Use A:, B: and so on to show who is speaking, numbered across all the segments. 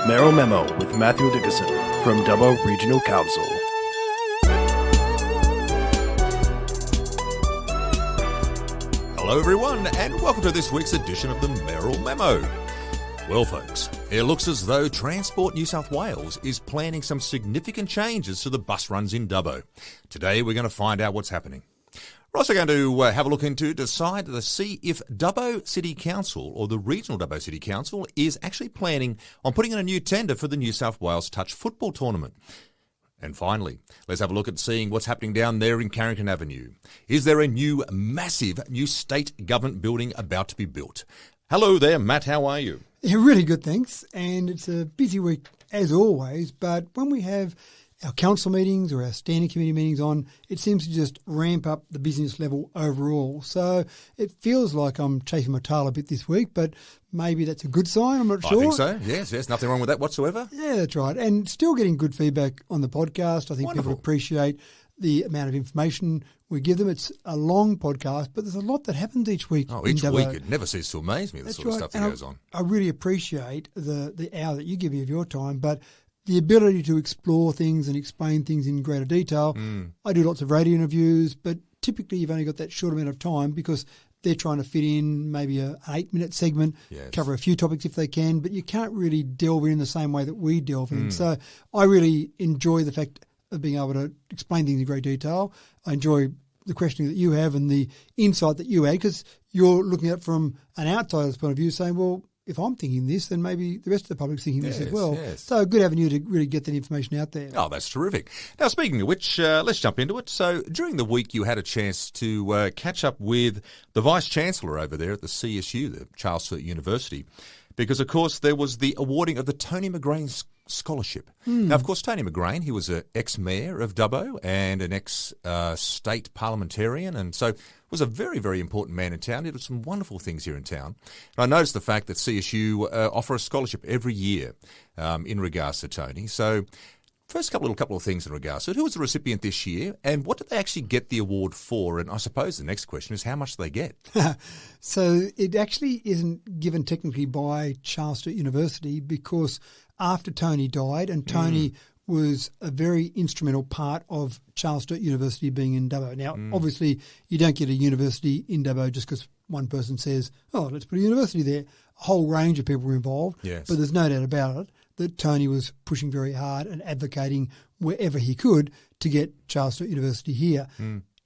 A: Merrill Memo with Matthew Dickinson from Dubbo Regional Council.
B: Hello everyone and welcome to this week's edition of the Merrill Memo. Well folks, it looks as though Transport New South Wales is planning some significant changes to the bus runs in Dubbo. Today we're going to find out what's happening. We're also going to have a look into to see if Dubbo City Council or the Regional Dubbo City Council is actually planning on putting in a new tender for the New South Wales Touch Football Tournament. And finally, let's have a look at seeing what's happening down there in Carrington Avenue. Is there a massive new state government building about to be built? Hello there, Matt, how are you?
C: Yeah, really good, thanks. And it's a busy week as always, but when we have our council meetings or our standing committee meetings on, it seems to just ramp up the business level overall. So it feels like I'm chasing my tail a bit this week, but maybe that's a good sign. I'm not sure.
B: I think so. Yes. Nothing wrong with that whatsoever.
C: Yeah, that's right. And still getting good feedback on the podcast. I think
B: Wonderful.
C: People appreciate the amount of information we give them. It's a long podcast, but there's a lot that happens each week.
B: Oh, each week. It never ceases to amaze me, the sort of stuff that goes on.
C: I really appreciate the hour that you give me of your time, but the ability to explore things and explain things in greater detail. I do lots of radio interviews, but typically you've only got that short amount of time because they're trying to fit in maybe an 8-minute segment, cover a few topics if they can, but you can't really delve in the same way that we delve in. So I really enjoy the fact of being able to explain things in great detail. I enjoy the questioning that you have and the insight that you add because you're looking at it from an outsider's point of view saying, well, if I'm thinking this, then maybe the rest of the public's thinking this as well.
B: Yes.
C: So a good avenue to really get that information out there.
B: Oh, that's terrific. Now, speaking of which, let's jump into it. So during the week, you had a chance to catch up with the Vice-Chancellor over there at the CSU, the Charles Sturt University, because, of course, there was the awarding of the Tony McGrane Scholarship. Now, of course, Tony McGrane, he was an ex-mayor of Dubbo and an ex-state parliamentarian, and so was a very, very important man in town. He did some wonderful things here in town. And I noticed the fact that CSU offer a scholarship every year in regards to Tony. So first couple of things in regards to it. Who was the recipient this year and what did they actually get the award for? And I suppose the next question is how much do they get?
C: So it actually isn't given technically by Charles Sturt University because after Tony died, and Tony was a very instrumental part of Charles Sturt University being in Dubbo. Now, obviously, you don't get a university in Dubbo just because one person says, oh, let's put a university there. A whole range of people were involved, but there's no doubt about it that Tony was pushing very hard and advocating wherever he could to get Charles Sturt University here.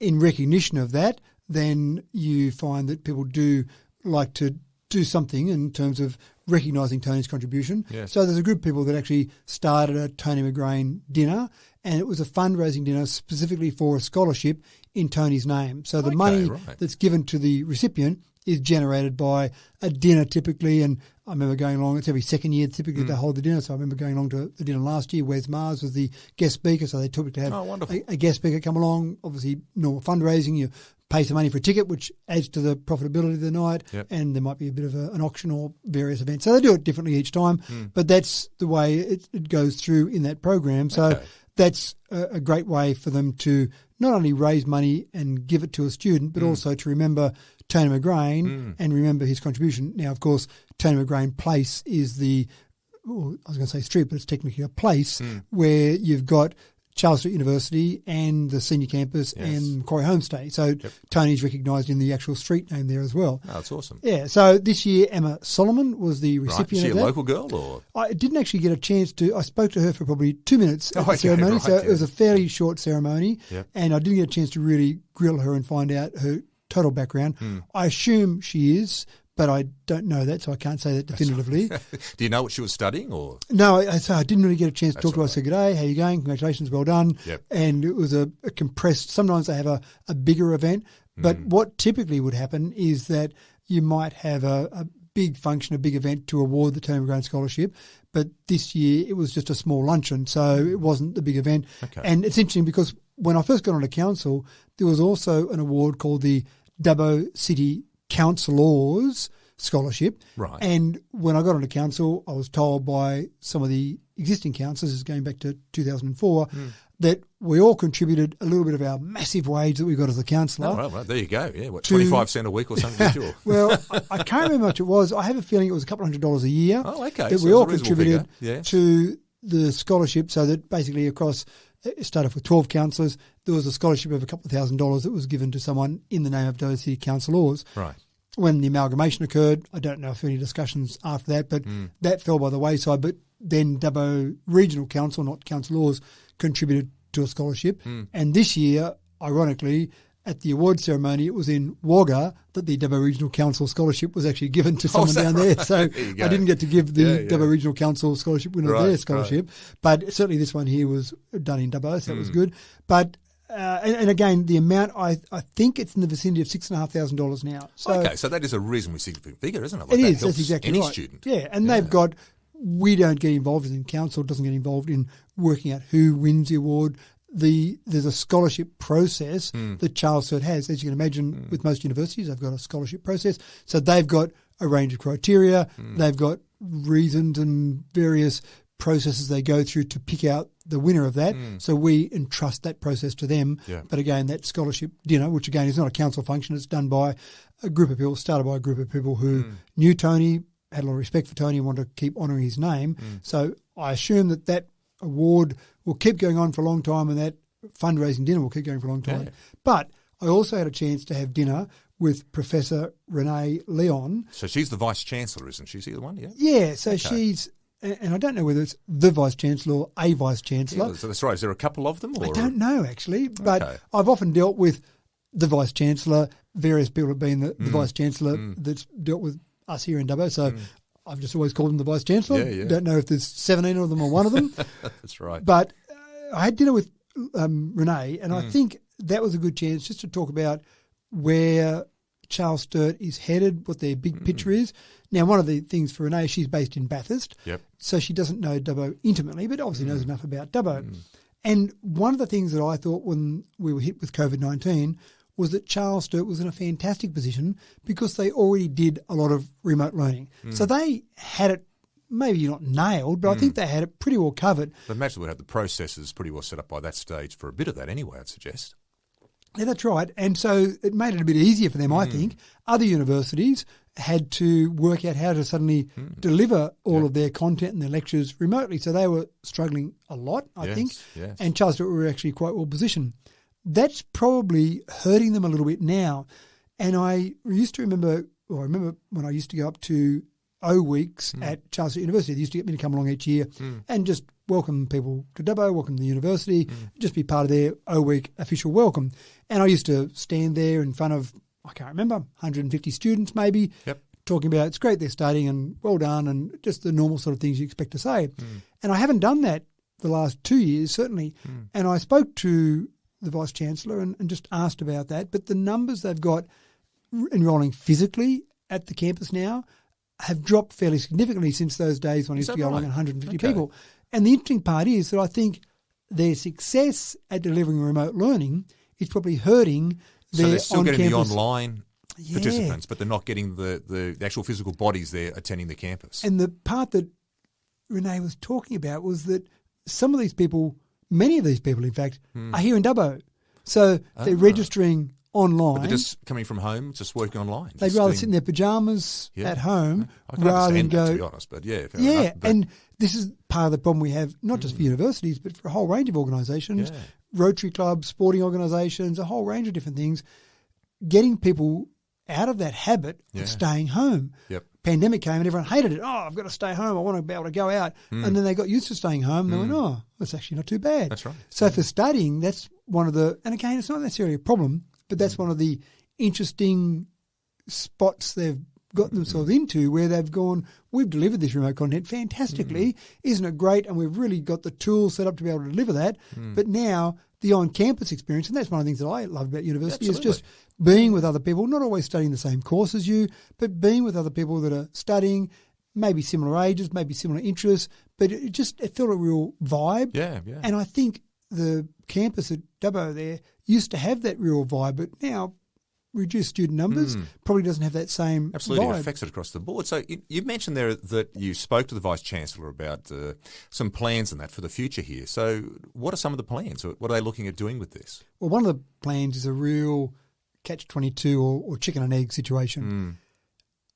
C: In recognition of that, then you find that people do like to do something in terms of recognising Tony's contribution. So there's a group of people that actually started a Tony McGrane dinner, and it was a fundraising dinner specifically for a scholarship in Tony's name. So the money that's given to the recipient is generated by a dinner typically, and I remember going along, it's every second year typically they hold the dinner, so I remember going along to the dinner last year. Wes Mars was the guest speaker, so they typically had a guest speaker come along, obviously normal fundraising, you pay some money for a ticket, which adds to the profitability of the night, and there might be a bit of an auction or various events. So they do it differently each time, but that's the way it goes through in that program. So that's a great way for them to not only raise money and give it to a student, but also to remember Tony McGrane and remember his contribution. Now, of course, Tony McGrane Place is I was going to say street, but it's technically a place where you've got Charles Sturt University and the senior campus and Macquarie Homestay. So Tony's recognised in the actual street name there as well.
B: Oh, that's awesome.
C: Yeah, so this year Emma Solomon was the recipient
B: of that. Is she
C: a
B: local girl? Or?
C: I didn't actually get a chance to. I spoke to her for probably 2 minutes at the ceremony, so it was a fairly short ceremony, and I didn't get a chance to really grill her and find out her total background. I assume she is, but I don't know that, so I can't say that definitively.
B: Do you know what she was studying? Or
C: no, I didn't really get a chance to talk to her. I said, "G'day, how you going? Congratulations, well done." And it was a compressed. Sometimes they have a bigger event, but what typically would happen is that you might have a big function, a big event to award the Tony McGrane Scholarship, but this year it was just a small luncheon, so it wasn't the big event. And it's interesting because when I first got onto council, there was also an award called the Dubbo City Councillors scholarship.
B: Right.
C: And when I got onto council, I was told by some of the existing councillors, this is going back to 2004, that we all contributed a little bit of our massive wage that we got as a councillor.
B: Oh, well, there you go. Yeah, what, 25 cents a week or something? Sure.
C: Well, I can't remember how much it was. I have a feeling it was a couple $100 a year.
B: Oh, okay.
C: That
B: So
C: we
B: it's a
C: all
B: reasonable
C: contributed
B: figure. Yeah.
C: to the scholarship, so that basically across, it started with 12 councillors, there was a scholarship of a couple of $1,000s that was given to someone in the name of Dubbo City Councillors.
B: Right.
C: When the amalgamation occurred, I don't know if there were any discussions after that, but that fell by the wayside. But then Dubbo Regional Council, not councillors, contributed to a scholarship. And this year, ironically, at the award ceremony, it was in Wagga that the Dubbo Regional Council scholarship was actually given to someone down there. So
B: there
C: I didn't get to give the Dubbo
B: Yeah.
C: Regional Council scholarship winner their scholarship. But certainly this one here was done in Dubbo, so that was good. But and again, the amount, I think it's in the vicinity of $6,500 now. So
B: Okay, so that is a reasonably significant figure, isn't it?
C: it
B: Like that
C: is,
B: helps
C: that's exactly
B: any
C: right.
B: student.
C: Yeah, and they've got, we don't get involved in council, doesn't get involved in working out who wins the award. There's a scholarship process that Charles Sturt has. As you can imagine, with most universities, they've got a scholarship process. So they've got a range of criteria. They've got reasons and various processes they go through to pick out the winner of that. So we entrust that process to them.
B: Yeah.
C: But again, that scholarship dinner, which again is not a council function, it's done by a group of people, started by a group of people who knew Tony, had a lot of respect for Tony and wanted to keep honouring his name. So I assume that award will keep going on for a long time, and that fundraising dinner will keep going for a long time.
B: Yeah.
C: But I also had a chance to have dinner with Professor Renee Leon.
B: So she's the Vice-Chancellor, isn't she? Is she the one, yeah?
C: Yeah, so she's, and I don't know whether it's the Vice-Chancellor or a Vice-Chancellor.
B: Yeah, so that's right. Is there a couple of them? Or?
C: I don't know, actually, but
B: Okay.
C: I've often dealt with the Vice-Chancellor. Various people have been the Vice-Chancellor that's dealt with us here in Dubbo, so I've just always called him the Vice-Chancellor.
B: Yeah.
C: Don't know if there's 17 of them or one of them.
B: That's right.
C: But I had dinner with Renee, and I think that was a good chance just to talk about where Charles Sturt is headed, what their big picture is. Now, one of the things for Renee, she's based in Bathurst,
B: Yep.
C: so she doesn't know Dubbo intimately, but obviously knows enough about Dubbo. And one of the things that I thought when we were hit with COVID-19 was that Charles Sturt was in a fantastic position because they already did a lot of remote learning. So they had it maybe not nailed, but I think they had it pretty well covered.
B: But imagine we'd have the processes pretty well set up by that stage for a bit of that anyway, I'd suggest.
C: Yeah, that's right. And so it made it a bit easier for them, I think. Other universities had to work out how to suddenly deliver all of their content and their lectures remotely. So they were struggling a lot, I think.
B: Yes.
C: And Charles Sturt were actually quite well positioned. That's probably hurting them a little bit now. And I remember when I used to go up to O Weeks at Charles Sturt University. They used to get me to come along each year and just welcome people to Dubbo, welcome to the university, just be part of their O Week official welcome. And I used to stand there in front of, I can't remember, 150 students maybe, talking about it's great they're studying and well done and just the normal sort of things you expect to say. And I haven't done that the last 2 years, certainly. And I spoke to the Vice-Chancellor and just asked about that. But the numbers they've got enrolling physically at the campus now have dropped fairly significantly since those days when I used to go along at 150 people. And the interesting part is that I think their success at delivering remote learning is probably hurting
B: So
C: their
B: they're still getting the
C: on-campus
B: online participants, but they're not getting the actual physical bodies there attending the campus.
C: And the part that Renee was talking about was that some of these people, many of these people, in fact, are here in Dubbo. So they're registering online.
B: But they're just coming from home, just working online.
C: They'd rather sit in their pyjamas at home
B: I can
C: rather than
B: understand
C: go.
B: that, to be honest, but fair
C: Yeah,
B: enough, but-
C: and this is part of the problem we have, not just for universities, but for a whole range of organisations, Rotary clubs, sporting organisations, a whole range of different things, getting people out of that habit of staying home.
B: Yep.
C: Pandemic came and everyone hated it. Oh, I've got to stay home. I want to be able to go out. And then they got used to staying home. And they went, oh, that's actually not too bad.
B: That's right.
C: So for studying, that's one of the, and again, it's not necessarily a problem, but that's one of the interesting spots they've got themselves into where they've gone, we've delivered this remote content fantastically. Isn't it great? And we've really got the tools set up to be able to deliver that. But now the on-campus experience, and that's one of the things that I love about university, is just being with other people, not always studying the same course as you, but being with other people that are studying, maybe similar ages, maybe similar interests, but it felt a real vibe.
B: Yeah.
C: And I think the campus at Dubbo there used to have that real vibe, but now reduced student numbers, probably doesn't have that same
B: Absolutely,
C: vibe.
B: it affects it across the board. So you mentioned there that you spoke to the Vice-Chancellor about some plans and that for the future here. So what are some of the plans? What are they looking at doing with this?
C: Well, one of the plans is a real catch-22 or chicken and egg situation.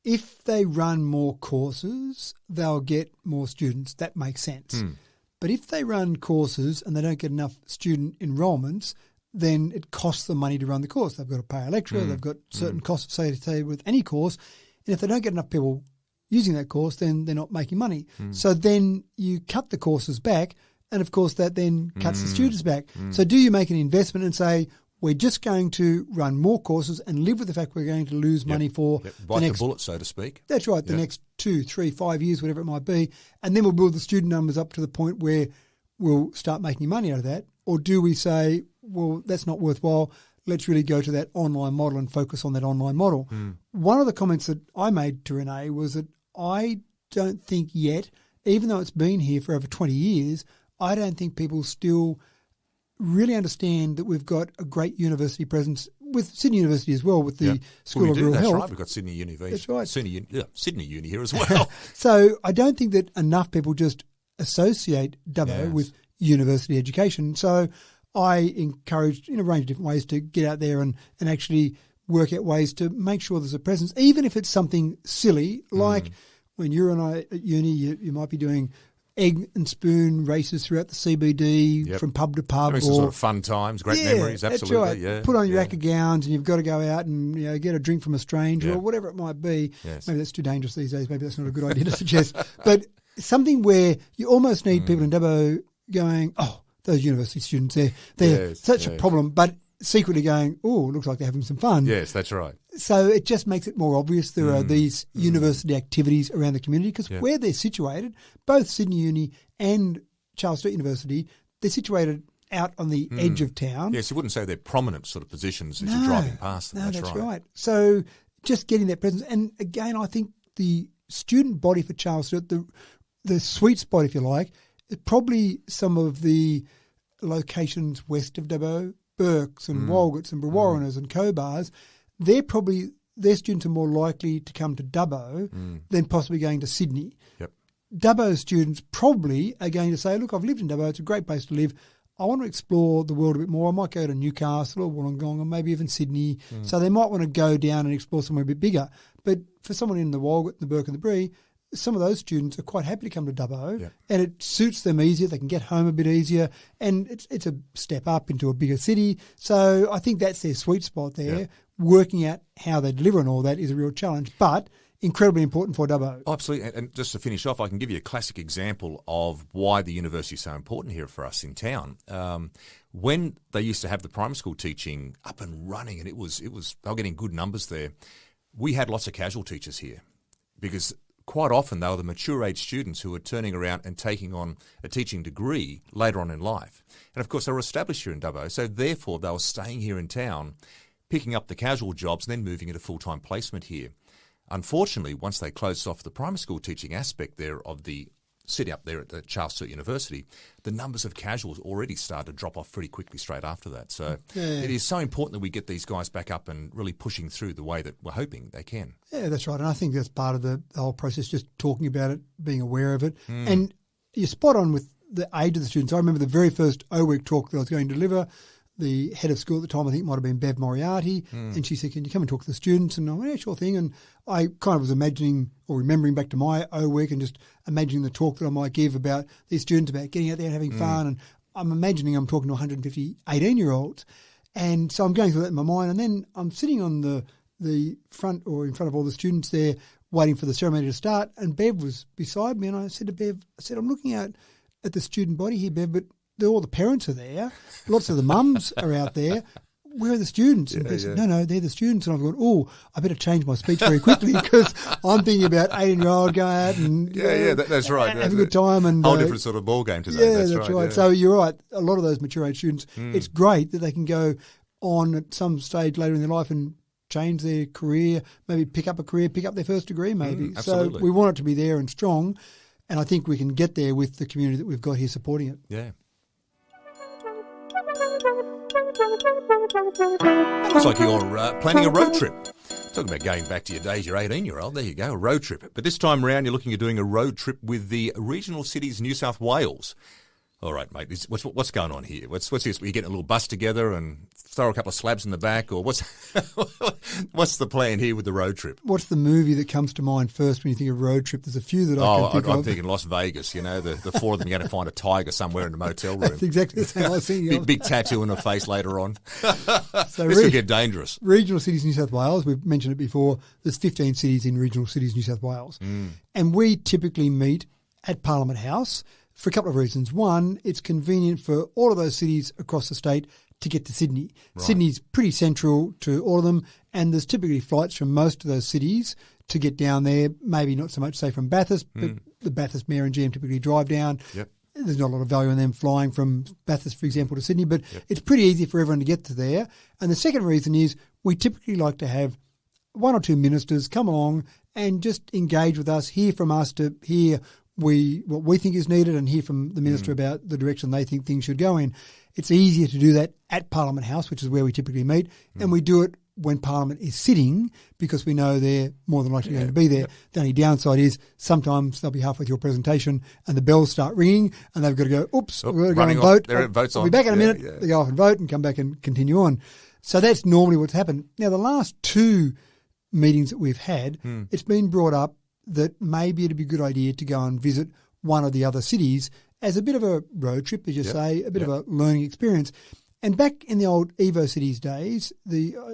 C: If they run more courses, they'll get more students. That makes sense. But if they run courses and they don't get enough student enrolments, then it costs them money to run the course. They've got to pay a lecturer, they've got certain costs associated with any course. And if they don't get enough people using that course, then they're not making money. So then you cut the courses back, and of course that then cuts the students back. So do you make an investment and say, we're just going to run more courses and live with the fact we're going to lose money for
B: Bite the bullet, so to speak.
C: That's right, the next 2, 3, 5 years, whatever it might be, and then we'll build the student numbers up to the point where we'll start making money out of that? Or do we say, well, that's not worthwhile, let's really go to that online model and focus on that online model? One of the comments that I made to Renee was that I don't think yet, even though it's been here for over 20 years, I don't think people still really understand that we've got a great university presence with Sydney University as well, with the School of Rural
B: That's
C: Health.
B: right, we've got Sydney University.
C: That's right.
B: Sydney Uni here as well.
C: So I don't think that enough people just associate Dubbo with university education. So I encouraged in a range of different ways to get out there and actually work out ways to make sure there's a presence, even if it's something silly, like when you and I at uni, you might be doing egg and spoon races throughout the CBD from pub to pub.
B: Having some sort of fun times, great memories, absolutely.
C: That's right.
B: Yeah,
C: Put on your acca gowns and you've got to go out and get a drink from a stranger or whatever it might be.
B: Yes.
C: Maybe that's too dangerous these days. Maybe that's not a good idea to suggest. But something where you almost need people in Dubbo going, oh, those university students, they're such a problem, but secretly going, oh, looks like they're having some fun.
B: Yes, that's right.
C: So it just makes it more obvious there are these university activities around the community because where they're situated, both Sydney Uni and Charles Sturt University, they're situated out on the edge of town.
B: Yes, you wouldn't say they're prominent sort of positions as you're driving past them.
C: No, that's right. So just getting that presence. And again, I think the student body for Charles Sturt, the sweet spot, if you like, is probably some of the locations west of Dubbo, Burks and Walgetts and Brewarrenas and Cobars. Their students are more likely to come to Dubbo than possibly going to Sydney.
B: Yep.
C: Dubbo students probably are going to say, look, I've lived in Dubbo, it's a great place to live. I want to explore the world a bit more. I might go to Newcastle or Wollongong or maybe even Sydney. So they might want to go down and explore somewhere a bit bigger. But for someone in the Walgett, the Burke and the Bree, some of those students are quite happy to come to Dubbo and it suits them easier. They can get home a bit easier and it's a step up into a bigger city. So I think that's their sweet spot there.
B: Yeah.
C: Working out how they deliver on all that is a real challenge, but incredibly important for Dubbo.
B: Absolutely. And just to finish off, I can give you a classic example of why the university is so important here for us in town. When they used to have the primary school teaching up and running and it was they were getting good numbers there, we had lots of casual teachers here because quite often they were the mature age students who were turning around and taking on a teaching degree later on in life. And of course they were established here in Dubbo, so therefore they were staying here in town, picking up the casual jobs and then moving into full-time placement here. Unfortunately, once they closed off the primary school teaching aspect there of the city up there at the Charles Sturt University, the numbers of casuals already started to drop off pretty quickly straight after that. So it is so important that we get these guys back up and really pushing through the way that we're hoping they can. Yeah,
C: that's right. And I think that's part of the whole process, just talking about it, being aware of it. And you're spot on with the age of the students. I remember the very first O-Week talk that I was going to deliver. The head of school at the time, I think, might have been Bev Moriarty, and she said, can you come and talk to the students? And I went, yeah, sure thing. And I kind of was imagining or remembering back to my O-Week and just imagining the talk that I might give about these students, about getting out there and having fun. And I'm imagining I'm talking to 150 18-year-olds. And so I'm going through that in my mind. And then I'm sitting on the front or in front of all the students there waiting for the ceremony to start. And Bev was beside me. And I said to Bev, I'm looking out at the student body here, Bev, but all the parents are there. Lots of the mums are out there. Where are the students? And Bev said, no, they're the students. And I've gone, I better change my speech very quickly because I'm thinking about 18-year-old going out and
B: that's right.
C: Have a good time. And
B: whole different sort of ball game today.
C: Yeah, that's right. Yeah. So you're right. A lot of those mature age students, it's great that they can go on at some stage later in their life and change their career, maybe pick up their first degree maybe. So we want it to be there and strong. And I think we can get there with the community that we've got here supporting it.
B: Yeah. Looks like you're planning a road trip. Talking about going back to your days, you're 18-year-old. There you go, a road trip. But this time around, you're looking at doing a road trip with the regional cities New South Wales. All right, mate. What's going on here? What's this? Are you getting a little bus together and throw a couple of slabs in the back, or what's the plan here with the road trip?
C: What's the movie that comes to mind first when you think of road trip? There's a few that I can think of.
B: I'm thinking Las Vegas. You know, the four of them going to find a tiger somewhere in the motel room.
C: That's exactly the same I was thinking of.
B: Big tattoo on her face later on. So this could get dangerous.
C: Regional cities New South Wales. We've mentioned it before. There's 15 cities in regional cities New South Wales, and we typically meet at Parliament House for a couple of reasons. One, it's convenient for all of those cities across the state to get to Sydney. Right. Sydney's pretty central to all of them, and there's typically flights from most of those cities to get down there. Maybe not so much, say, from Bathurst, but the Bathurst Mayor and GM typically drive down. Yep. There's not a lot of value in them flying from Bathurst, for example, to Sydney, but it's pretty easy for everyone to get to there. And the second reason is we typically like to have one or two ministers come along and just engage with us, hear from us to hear what we think is needed and hear from the minister about the direction they think things should go in. It's easier to do that at Parliament House, which is where we typically meet, and we do it when Parliament is sitting because we know they're more than likely going to be there. The only downside is sometimes they'll be halfway through a presentation and the bells start ringing and they've got to go, oops, we've got to go and vote.
B: Votes on.
C: We'll be back in a minute. They go off and vote and come back and continue on. So that's normally what's happened. Now, the last two meetings that we've had, it's been brought up that maybe it'd be a good idea to go and visit one of the other cities as a bit of a road trip, as you say, a bit of a learning experience. And back in the old Evo Cities days,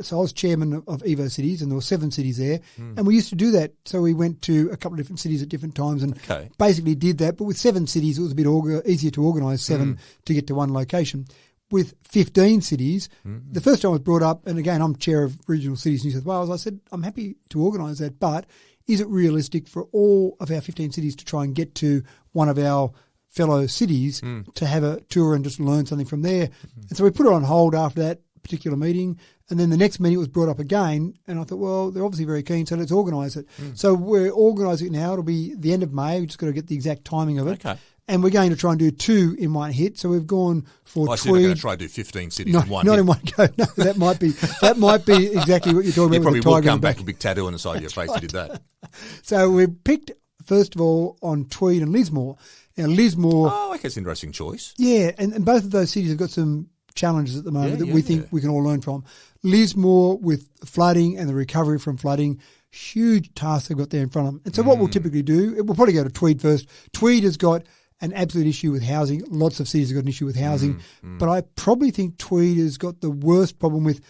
C: so I was chairman of Evo Cities, and there were 7 cities there, and we used to do that. So we went to a couple of different cities at different times and basically did that. But with 7 cities, it was a bit easier to organise 7 to get to one location. With 15 cities, the first time it was brought up, and again, I'm chair of Regional Cities New South Wales, I said, I'm happy to organise that, but is it realistic for all of our 15 cities to try and get to one of our fellow cities to have a tour and just learn something from there? And so we put it on hold after that particular meeting, and then the next meeting was brought up again, and I thought, well, they're obviously very keen, so let's organise it. So we're organising it now. It'll be the end of May. We've just got to get the exact timing of it. Okay. And we're going to try and do 2 in one hit. So we've gone for
B: I
C: Tweed.
B: said we're going to try to do 15 cities in one
C: hit. Not in one go. No, that might be exactly what you're talking about.
B: You probably
C: with
B: will come back with a big tattoo on the side of your face if you did that.
C: So we picked, first of all, on Tweed and Lismore. Now, Lismore...
B: Oh, okay, it's an interesting choice.
C: Yeah, and both of those cities have got some challenges at the moment that we think we can all learn from. Lismore, with flooding and the recovery from flooding, huge task they've got there in front of them. And so what we'll typically do, we'll probably go to Tweed first. Tweed has got an absolute issue with housing. Lots of cities have got an issue with housing. But I probably think Tweed has got the worst problem with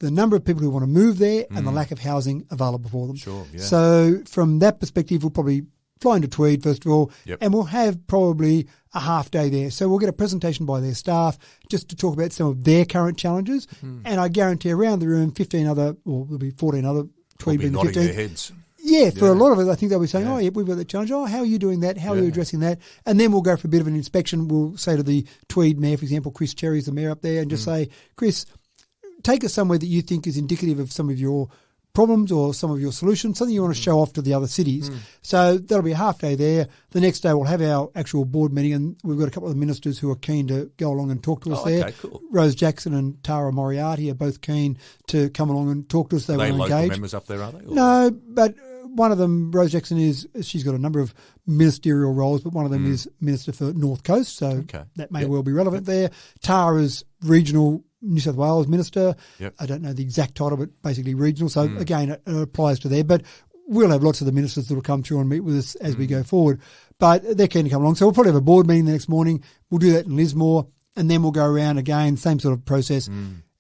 C: the number of people who want to move there and the lack of housing available for them.
B: Sure, yeah.
C: So from that perspective, we'll probably fly into Tweed first of all, and we'll have probably a half day there. So we'll get a presentation by their staff just to talk about some of their current challenges. And I guarantee around the room, 15 other, or there'll be 14 other, Tweed being the 15.
B: Their heads.
C: Yeah, for a lot of it, I think they'll be saying, oh, yeah, we've got that challenge. Oh, how are you doing that? How are you addressing that? And then we'll go for a bit of an inspection. We'll say to the Tweed mayor, for example, Chris Cherry's the mayor up there, and just say, Chris, take us somewhere that you think is indicative of some of your problems or some of your solutions, something you want to show off to the other cities. So that'll be a half day there. The next day we'll have our actual board meeting, and we've got a couple of ministers who are keen to go along and talk to us there.
B: Cool.
C: Rose Jackson and Tara Moriarty are both keen to come along and talk to us. They want to engage.
B: Local members up there, are they? Or?
C: No, but one of them, Rose Jackson, she's got a number of ministerial roles, but one of them is Minister for North Coast, so that may well be relevant there. Tara's regional New South Wales Minister. I don't know the exact title, but basically regional. So again, it applies to there. But we'll have lots of the ministers that will come through and meet with us as we go forward. But they're keen to come along. So we'll probably have a board meeting the next morning. We'll do that in Lismore, and then we'll go around again, same sort of process,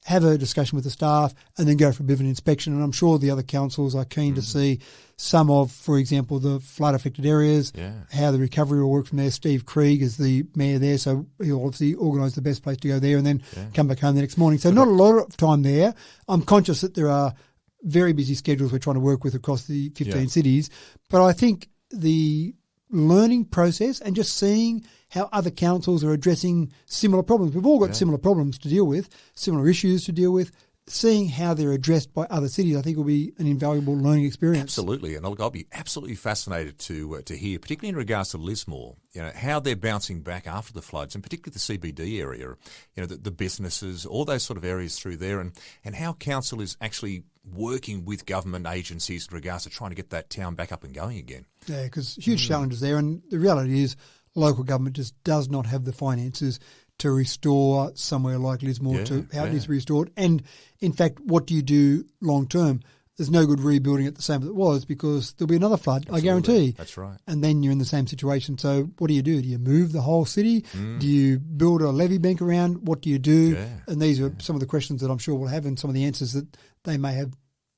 C: have a discussion with the staff, and then go for a bit of an inspection. And I'm sure the other councils are keen to see some of, for example, the flood-affected areas, how the recovery will work from there. Steve Krieg is the mayor there, so he'll obviously organise the best place to go there and then come back home the next morning. So not a lot of time there. I'm conscious that there are very busy schedules we're trying to work with across the 15 cities, but I think the learning process and just seeing how other councils are addressing similar problems. We've all got similar problems to deal with, similar issues to deal with, seeing how they're addressed by other cities, I think, will be an invaluable learning experience.
B: Absolutely, and I'll be absolutely fascinated to hear, particularly in regards to Lismore, how they're bouncing back after the floods, and particularly the CBD area, the businesses, all those sort of areas through there, and how council is actually working with government agencies in regards to trying to get that town back up and going again.
C: Yeah, because huge challenges there, and the reality is local government just does not have the finances to restore somewhere like Lismore to how it needs to be restored. And, in fact, what do you do long term? There's no good rebuilding it the same as it was because there'll be another flood, I guarantee.
B: That's right.
C: And then you're in the same situation. So what do? Do you move the whole city? Do you build a levee bank around? What do you do?
B: Yeah.
C: And these are some of the questions that I'm sure we'll have and some of the answers that they may have,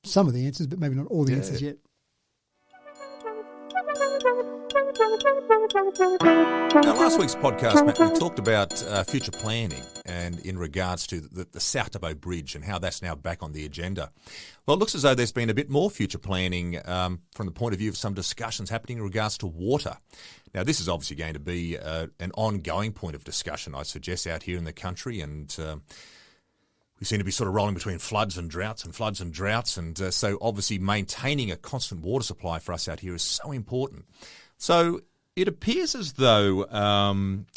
C: some of the answers, but maybe not all the answers yet.
B: Now, last week's podcast, Matt, we talked about future planning and in regards to the South Dubbo Bridge and how that's now back on the agenda. Well, it looks as though there's been a bit more future planning from the point of view of some discussions happening in regards to water. Now, this is obviously going to be an ongoing point of discussion, I suggest, out here in the country, and we seem to be sort of rolling between floods and droughts, and so obviously maintaining a constant water supply for us out here is so important. So it appears as though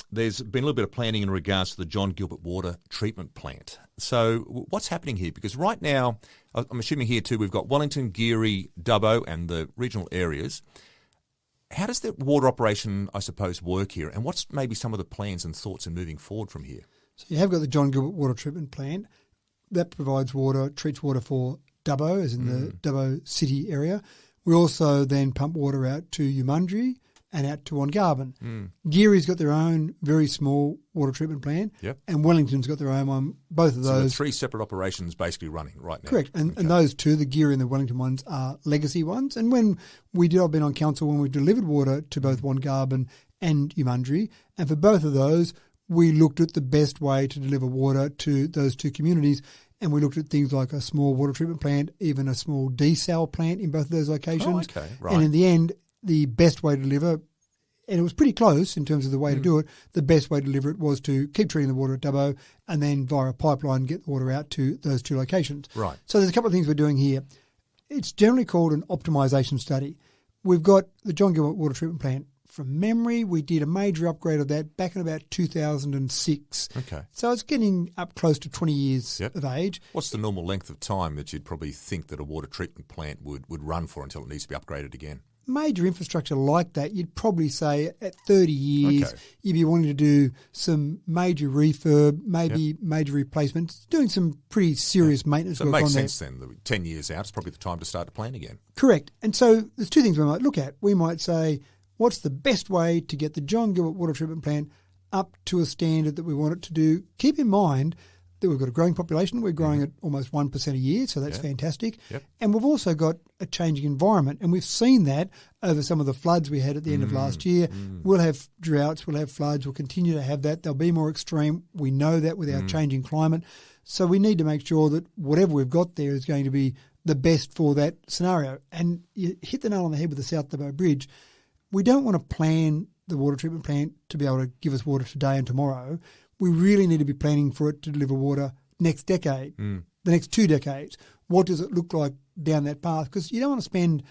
B: there's been a little bit of planning in regards to the John Gilbert water treatment plant. So what's happening here? Because right now, I'm assuming here too, we've got Wellington, Geary, Dubbo and the regional areas. How does the water operation, I suppose, work here? And what's maybe some of the plans and thoughts in moving forward from here?
C: So you have got the John Gilbert water treatment plant. That provides water, treats water for Dubbo, as in the Dubbo city area. We also then pump water out to Umundry and out to Wongarbin. Geary's got their own very small water treatment plant, and Wellington's got their own one. Both of those.
B: So the three separate operations basically running right now.
C: Correct, and those two, the Geary and the Wellington ones, are legacy ones. And when I've been on council when we delivered water to both Wongarbin and Umundry, and for both of those, we looked at the best way to deliver water to those two communities. And we looked at things like a small water treatment plant, even a small desal plant in both of those locations.
B: Oh, okay, right.
C: And in the end, the best way to deliver, and it was pretty close in terms of the way to do it, the best way to deliver it was to keep treating the water at Dubbo and then via a pipeline get the water out to those two locations.
B: Right.
C: So there's a couple of things we're doing here. It's generally called an optimisation study. We've got the John Gilbert water treatment plant. From memory, we did a major upgrade of that back in about 2006.
B: Okay.
C: So it's getting up close to 20 years of age.
B: What's the normal length of time that you'd probably think that a water treatment plant would run for until it needs to be upgraded again?
C: Major infrastructure like that, you'd probably say at 30 years, you'd be wanting to do some major refurb, maybe major replacements, doing some pretty serious maintenance work on there.
B: So it makes sense then. 10 years out is probably the time to start to plan again.
C: Correct. And so there's two things we might look at. We might say, what's the best way to get the John Gilbert water treatment plant up to a standard that we want it to do? Keep in mind that we've got a growing population. We're growing at almost 1% a year, so that's fantastic. Yep. And we've also got a changing environment, and we've seen that over some of the floods we had at the end of last year. We'll have droughts, we'll have floods, we'll continue to have that. They'll be more extreme. We know that with our changing climate. So we need to make sure that whatever we've got there is going to be the best for that scenario. And you hit the nail on the head with the South Dubbo Bridge. We don't want to plan the water treatment plant to be able to give us water today and tomorrow. We really need to be planning for it to deliver water next decade, the next 2 decades. What does it look like down that path? Because you don't want to spend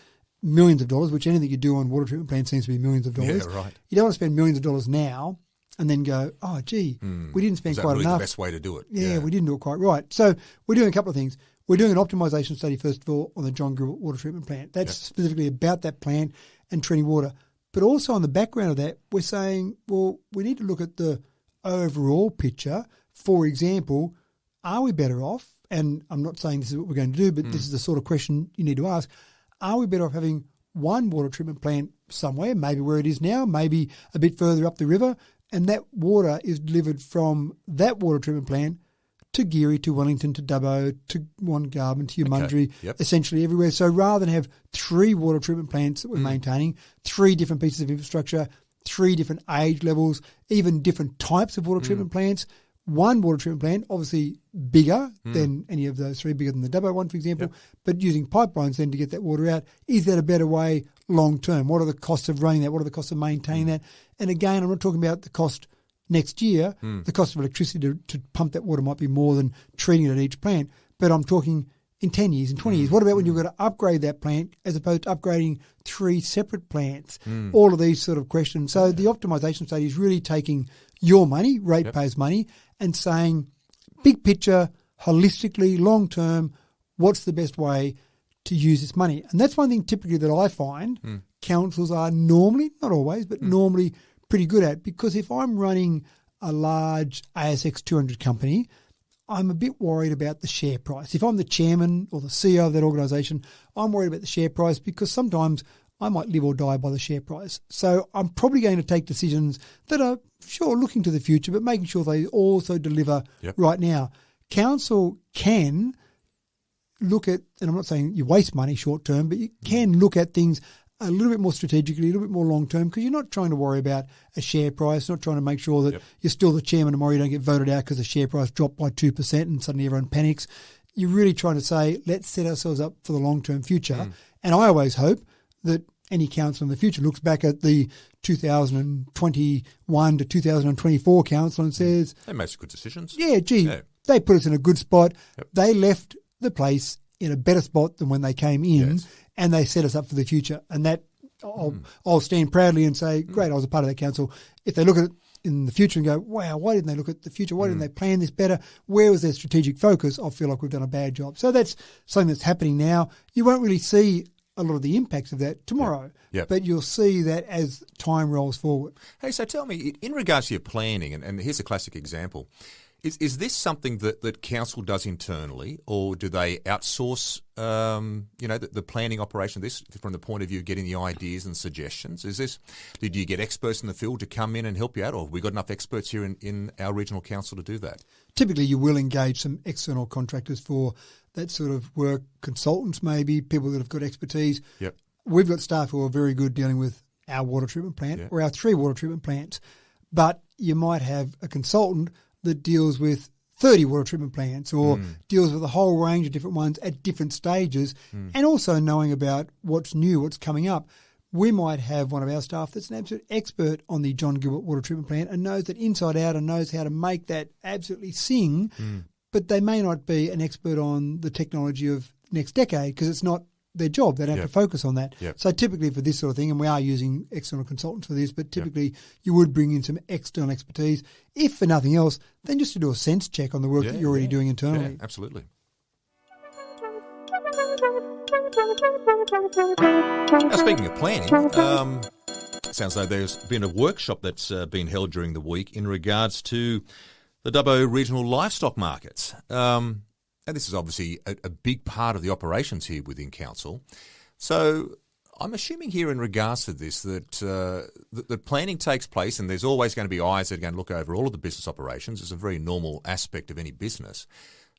C: millions of dollars, which anything you do on water treatment plants seems to be millions of dollars.
B: Yeah, right.
C: You don't want to spend millions of dollars now and then go, oh, gee, we didn't spend quite
B: really
C: enough.
B: The best way to do it?
C: Yeah, we didn't do it quite right. So we're doing a couple of things. We're doing an optimisation study, first of all, on the John Gilbert water treatment plant. That's specifically about that plant and treating water. But also on the background of that, we're saying, well, we need to look at the overall picture. For example, are we better off, and I'm not saying this is what we're going to do, but this is the sort of question you need to ask, are we better off having one water treatment plant somewhere, maybe where it is now, maybe a bit further up the river, and that water is delivered from that water treatment plant to Geary, to Wellington, to Dubbo, to Wongarbin, to Umundry, essentially everywhere. So rather than have 3 water treatment plants that we're maintaining, 3 different pieces of infrastructure, 3 different age levels, even different types of water treatment plants, one water treatment plant, obviously bigger than any of those 3, bigger than the Dubbo one, for example, but using pipelines then to get that water out. Is that a better way long term? What are the costs of running that? What are the costs of maintaining that? And again, I'm not talking about the cost next year. The cost of electricity to pump that water might be more than treating it at each plant. but I'm talking in 10 years, in 20 years. What about when you've got to upgrade that plant as opposed to upgrading 3 separate plants? All of these sort of questions. So the optimisation study is really taking your money, ratepayers' money, and saying, big picture, holistically, long term, what's the best way to use this money? And that's one thing typically that I find councils are normally, not always, but normally pretty good at, because if I'm running a large ASX 200 company, I'm a bit worried about the share price. If I'm the chairman or the CEO of that organisation, I'm worried about the share price because sometimes I might live or die by the share price. So I'm probably going to take decisions that are, sure, looking to the future, but making sure they also deliver right now. Council can look at, and I'm not saying you waste money short term, but you can look at things a little bit more strategically, a little bit more long term, because you're not trying to worry about a share price, not trying to make sure that you're still the chairman tomorrow, you don't get voted out because the share price dropped by 2% and suddenly everyone panics. You're really trying to say, let's set ourselves up for the long-term future. And I always hope that any council in the future looks back at the 2021 to 2024 council and says,
B: they made some good decisions.
C: They put us in a good spot. They left the place in a better spot than when they came in, and they set us up for the future. And that I'll stand proudly and say, great, I was a part of that council. If they look at it in the future and go, wow, why didn't they look at the future? Why didn't they plan this better? Where was their strategic focus? I feel like we've done a bad job. So that's something that's happening now. You won't really see a lot of the impacts of that tomorrow, but you'll see that as time rolls forward.
B: Hey, so tell me, in regards to your planning, and here's a classic example, is this something that council does internally, or do they outsource, the planning operation of this from the point of view of getting the ideas and suggestions? Do you get experts in the field to come in and help you out, or have we got enough experts here in our regional council to do that?
C: Typically, you will engage some external contractors for that sort of work, consultants maybe, people that have got expertise. We've got staff who are very good dealing with our water treatment plant or our 3 water treatment plants, but you might have a consultant that deals with 30 water treatment plants or deals with a whole range of different ones at different stages, and also knowing about what's new, what's coming up. We might have one of our staff that's an absolute expert on the John Gilbert water treatment plant and knows that inside out and knows how to make that absolutely sing, but they may not be an expert on the technology of next decade because it's not their job. They don't have to focus on that. So typically for this sort of thing, and we are using external consultants for this, but typically you would bring in some external expertise, if for nothing else, then just to do a sense check on the work that you're already doing internally.
B: Yeah, absolutely. Now, speaking of planning, sounds like there's been a workshop that's been held during the week in regards to the Dubbo regional livestock markets. And this is obviously a big part of the operations here within council. So I'm assuming here in regards to this that planning takes place, and there's always going to be eyes that are going to look over all of the business operations. It's a very normal aspect of any business.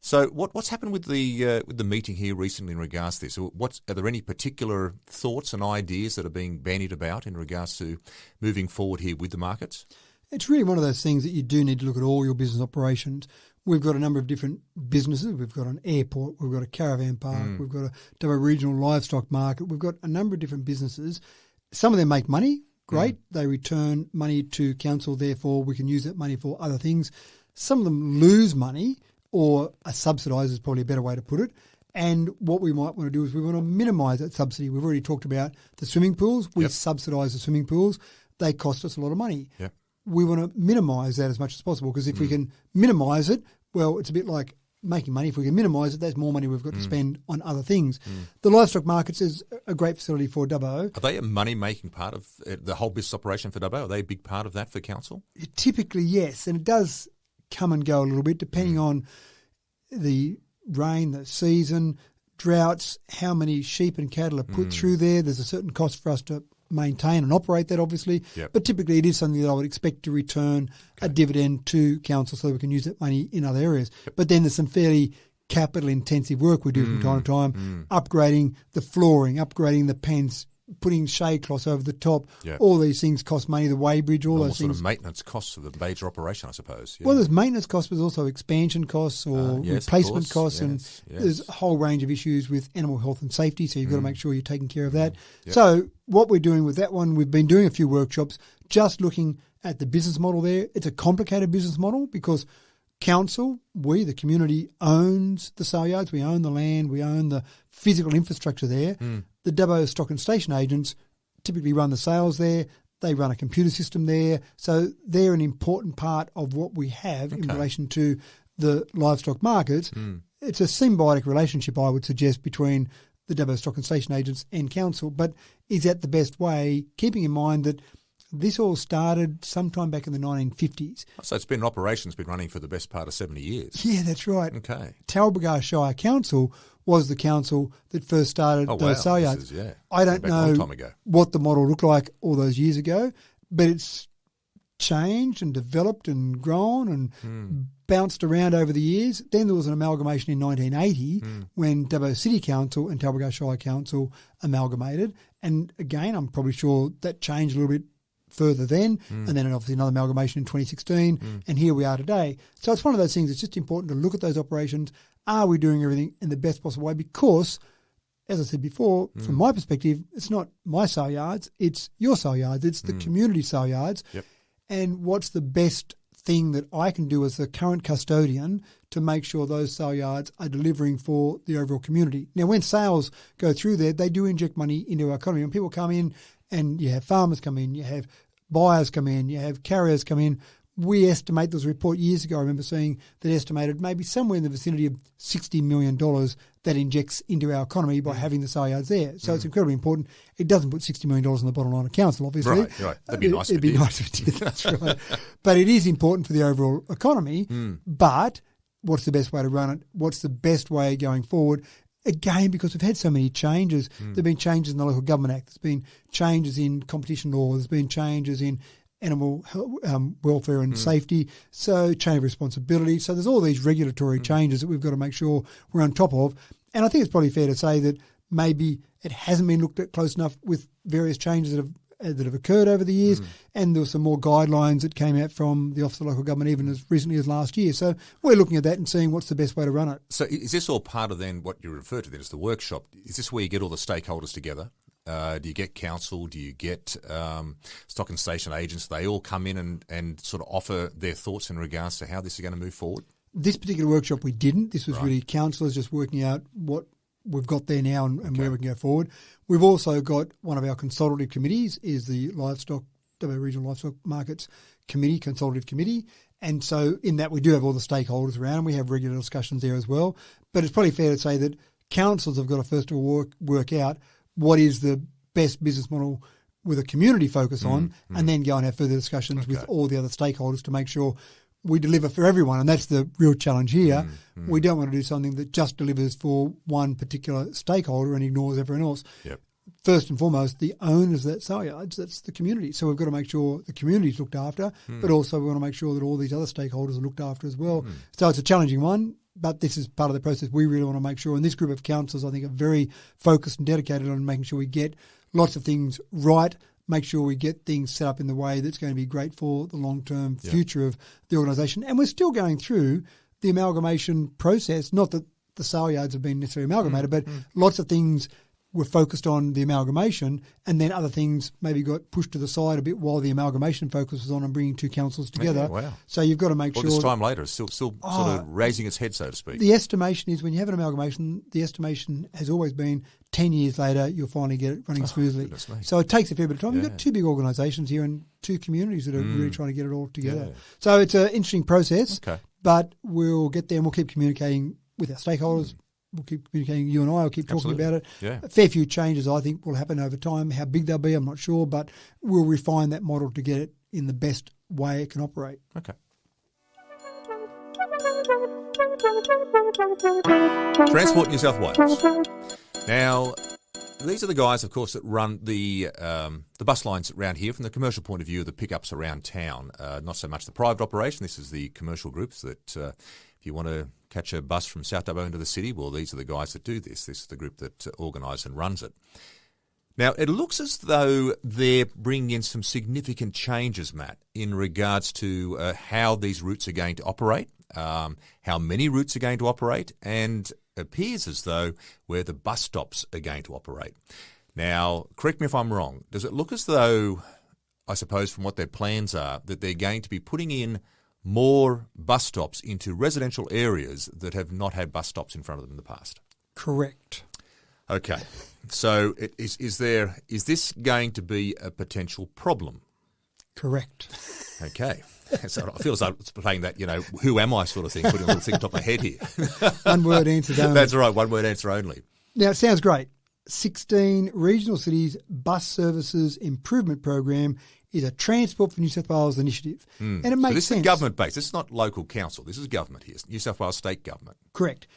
B: So what's happened with the meeting here recently in regards to this? Are there any particular thoughts and ideas that are being bandied about in regards to moving forward here with the markets?
C: It's really one of those things that you do need to look at all your business operations. We've got a number of different businesses. We've got an airport. We've got a caravan park. We've got a Dubbo regional livestock market. We've got a number of different businesses. Some of them make money. Great. They return money to council. Therefore, we can use that money for other things. Some of them lose money or are subsidised is probably a better way to put it. And what we might want to do is we want to minimise that subsidy. We've already talked about the swimming pools. We subsidise the swimming pools. They cost us a lot of money. We want to minimise that as much as possible because if we can minimise it, well, it's a bit like making money. If we can minimise it, that's more money we've got to spend on other things. The livestock markets is a great facility for Dubbo.
B: Are they a money-making part of the whole business operation for Dubbo? Are they a big part of that for council?
C: Typically, yes, and it does come and go a little bit depending on the rain, the season, droughts, how many sheep and cattle are put through there. There's a certain cost for us to maintain and operate that, obviously. But typically it is something that I would expect to return a dividend to council so that we can use that money in other areas. But then there's some fairly capital-intensive work we do from time to time, upgrading the flooring, upgrading the pens, putting shade cloths over the top. All these things cost money, the weighbridge, all those things.
B: Sort of maintenance costs of the major operation, I suppose.
C: Well, there's maintenance costs, but there's also expansion costs or replacement costs, and there's a whole range of issues with animal health and safety, so you've got to make sure you're taking care of that. So what we're doing with that one, we've been doing a few workshops just looking at the business model there. It's a complicated business model because Council, the community, owns the sale yards. We own the land. We own the physical infrastructure there. The Dubbo stock and station agents typically run the sales there. They run a computer system there. So they're an important part of what we have in relation to the livestock markets. It's a symbiotic relationship, I would suggest, between the Dubbo stock and station agents and council. But is that the best way, keeping in mind that this all started sometime back in the 1950s.
B: So it's been in operation, it's been running for the best part of 70 years.
C: Yeah, that's right.
B: Okay.
C: Talbragar Shire Council was the council that first started those sale yards. I don't know what the model looked like all those years ago, but it's changed and developed and grown and bounced around over the years. Then there was an amalgamation in 1980 when Dubbo City Council and Talbragar Shire Council amalgamated. And again, I'm probably sure that changed a little bit further then, and then obviously another amalgamation in 2016, and here we are today. So it's one of those things, it's just important to look at those operations. Are we doing everything in the best possible way? Because, as I said before, from my perspective, it's not my sale yards, it's your sale yards, it's the community sale yards. And what's the best thing that I can do as the current custodian to make sure those sale yards are delivering for the overall community? Now, when sales go through there, they do inject money into our economy. When people come in, and you have farmers come in, you have buyers come in, you have carriers come in. We estimate, there was a report years ago I remember seeing that estimated maybe somewhere in the vicinity of $60 million that injects into our economy by having the sale yards there. So it's incredibly important. It doesn't put $60 million on the bottom line of council, obviously.
B: Right. That'd be nice.
C: It'd be nice if it did, that's right. But it is important for the overall economy. But what's the best way to run it? What's the best way going forward? Again, because we've had so many changes. There have been changes in the Local Government Act. There's been changes in competition law. There's been changes in animal welfare and safety. So chain of responsibility. So there's all these regulatory changes that we've got to make sure we're on top of. And I think it's probably fair to say that maybe it hasn't been looked at close enough with various changes that have occurred over the years, and there were some more guidelines that came out from the Office of Local Government even as recently as last year. So we're looking at that and seeing what's the best way to run it.
B: So is this all part of then what you refer to then as the workshop? Is this where you get all the stakeholders together? Do you get council? Do you get stock and station agents? They all come in and sort of offer their thoughts in regards to how this is going to move forward?
C: This particular workshop we didn't. This was really councillors just working out what we've got there now and where we can go forward. We've also got one of our consultative committees is the Livestock, Dubbo Regional Livestock Markets Committee, Consultative Committee. And so in that we do have all the stakeholders around and we have regular discussions there as well. But it's probably fair to say that councils have got to first of all work out what is the best business model with a community focus on and then go and have further discussions with all the other stakeholders to make sure we deliver for everyone, and that's the real challenge here. We don't want to do something that just delivers for one particular stakeholder and ignores everyone else. First and foremost, the owners of that sale yards, that's the community. So we've got to make sure the community's looked after, but also we want to make sure that all these other stakeholders are looked after as well. So it's a challenging one, but this is part of the process we really want to make sure. And this group of councillors, I think, are very focused and dedicated on making sure we get lots of things right, make sure we get things set up in the way that's going to be great for the long-term future of the organisation. And we're still going through the amalgamation process, not that the sale yards have been necessarily amalgamated, but lots of things were focused on the amalgamation and then other things maybe got pushed to the side a bit while the amalgamation focus was on bringing two councils together. So you've got to make sure...
B: this time later, it's still sort of raising its head, so to speak.
C: The estimation is when you have an amalgamation, the estimation has always been 10 years later, you'll finally get it running smoothly. So it takes a fair bit of time. You've got two big organisations here and two communities that are really trying to get it all together. So it's an interesting process, but we'll get there and we'll keep communicating with our stakeholders. We'll keep communicating, you and I will keep talking about it. A fair few changes, I think, will happen over time. How big they'll be, I'm not sure, but we'll refine that model to get it in the best way it can operate.
B: Okay. Transport New South Wales. Now, these are the guys, of course, that run the bus lines around here from the commercial point of view, the pickups around town. Not so much the private operation. This is the commercial groups that if you want to catch a bus from South Dubbo into the city, well, these are the guys that do this. This is the group that organise and runs it. Now, it looks as though they're bringing in some significant changes, Matt, in regards to how these routes are going to operate, how many routes are going to operate, and appears as though where the bus stops are going to operate. Now, correct me if I'm wrong, does it look as though, I suppose from what their plans are, that they're going to be putting in more bus stops into residential areas that have not had bus stops in front of them in the past.
C: Correct.
B: Okay. So is this going to be a potential problem?
C: Correct.
B: Okay. So it feels like it's playing that, who am I sort of thing, putting a little thing on top of my head here.
C: One word answer only.
B: That's right, one word answer only.
C: Now, it sounds great. 16 regional cities bus services improvement program is a Transport for New South Wales initiative. And it makes
B: so this
C: sense.
B: is government-based. This is not local council. This is government here. New South Wales state government.
C: Correct.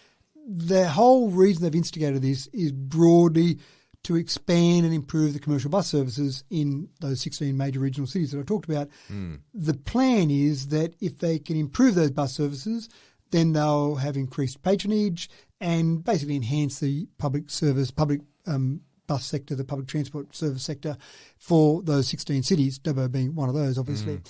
C: The whole reason they've instigated this is broadly to expand and improve the commercial bus services in those 16 major regional cities that I talked about. The plan is that if they can improve those bus services, then they'll have increased patronage and basically enhance the public bus sector, the public transport service sector for those 16 cities, Dubbo being one of those, obviously.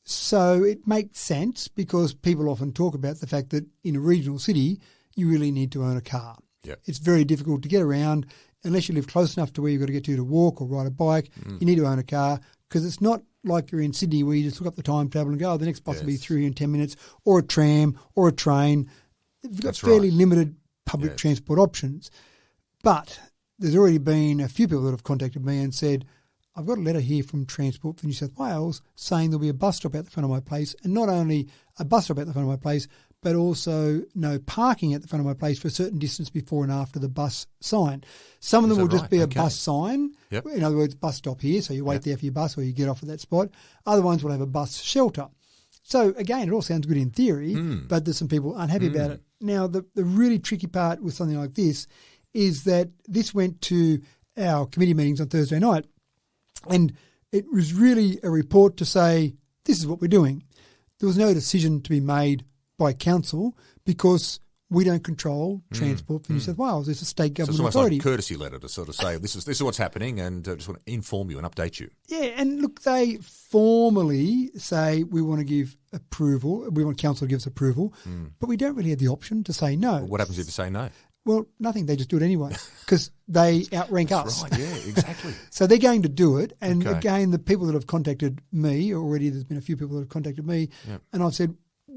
C: So it makes sense because people often talk about the fact that in a regional city, you really need to own a car.
B: Yep.
C: It's very difficult to get around unless you live close enough to where you've got to get to walk or ride a bike. You need to own a car because it's not like you're in Sydney where you just look up the timetable and go, oh, the next bus will be through here in 10 minutes, or a tram or a train. You've got fairly limited public transport options. But there's already been a few people that have contacted me and said, I've got a letter here from Transport for New South Wales saying there'll be a bus stop out the front of my place, and not only a bus stop out the front of my place, but also no parking at the front of my place for a certain distance before and after the bus sign. Some of them will just be a bus sign.
B: Yep.
C: In other words, bus stop here, so you wait there for your bus or you get off at that spot. Other ones will have a bus shelter. So, again, it all sounds good in theory, but there's some people unhappy about it. Now, the really tricky part with something like this is that this went to our committee meetings on Thursday night, and it was really a report to say, this is what we're doing. There was no decision to be made by council because we don't control Transport for New South Wales. It's a state government
B: so it's almost
C: authority.
B: like a courtesy letter to sort of say, this is what's happening, and just want to inform you and update you.
C: Yeah, and look, they formally say we want to give approval, we want council to give us approval, but we don't really have the option to say no.
B: Well, what happens if you say no?
C: Well, nothing. They just do it anyway because they outrank us.
B: Right, yeah, exactly.
C: So they're going to do it. And again, the people that have contacted me already, there's been a few people that have contacted me, and I've said,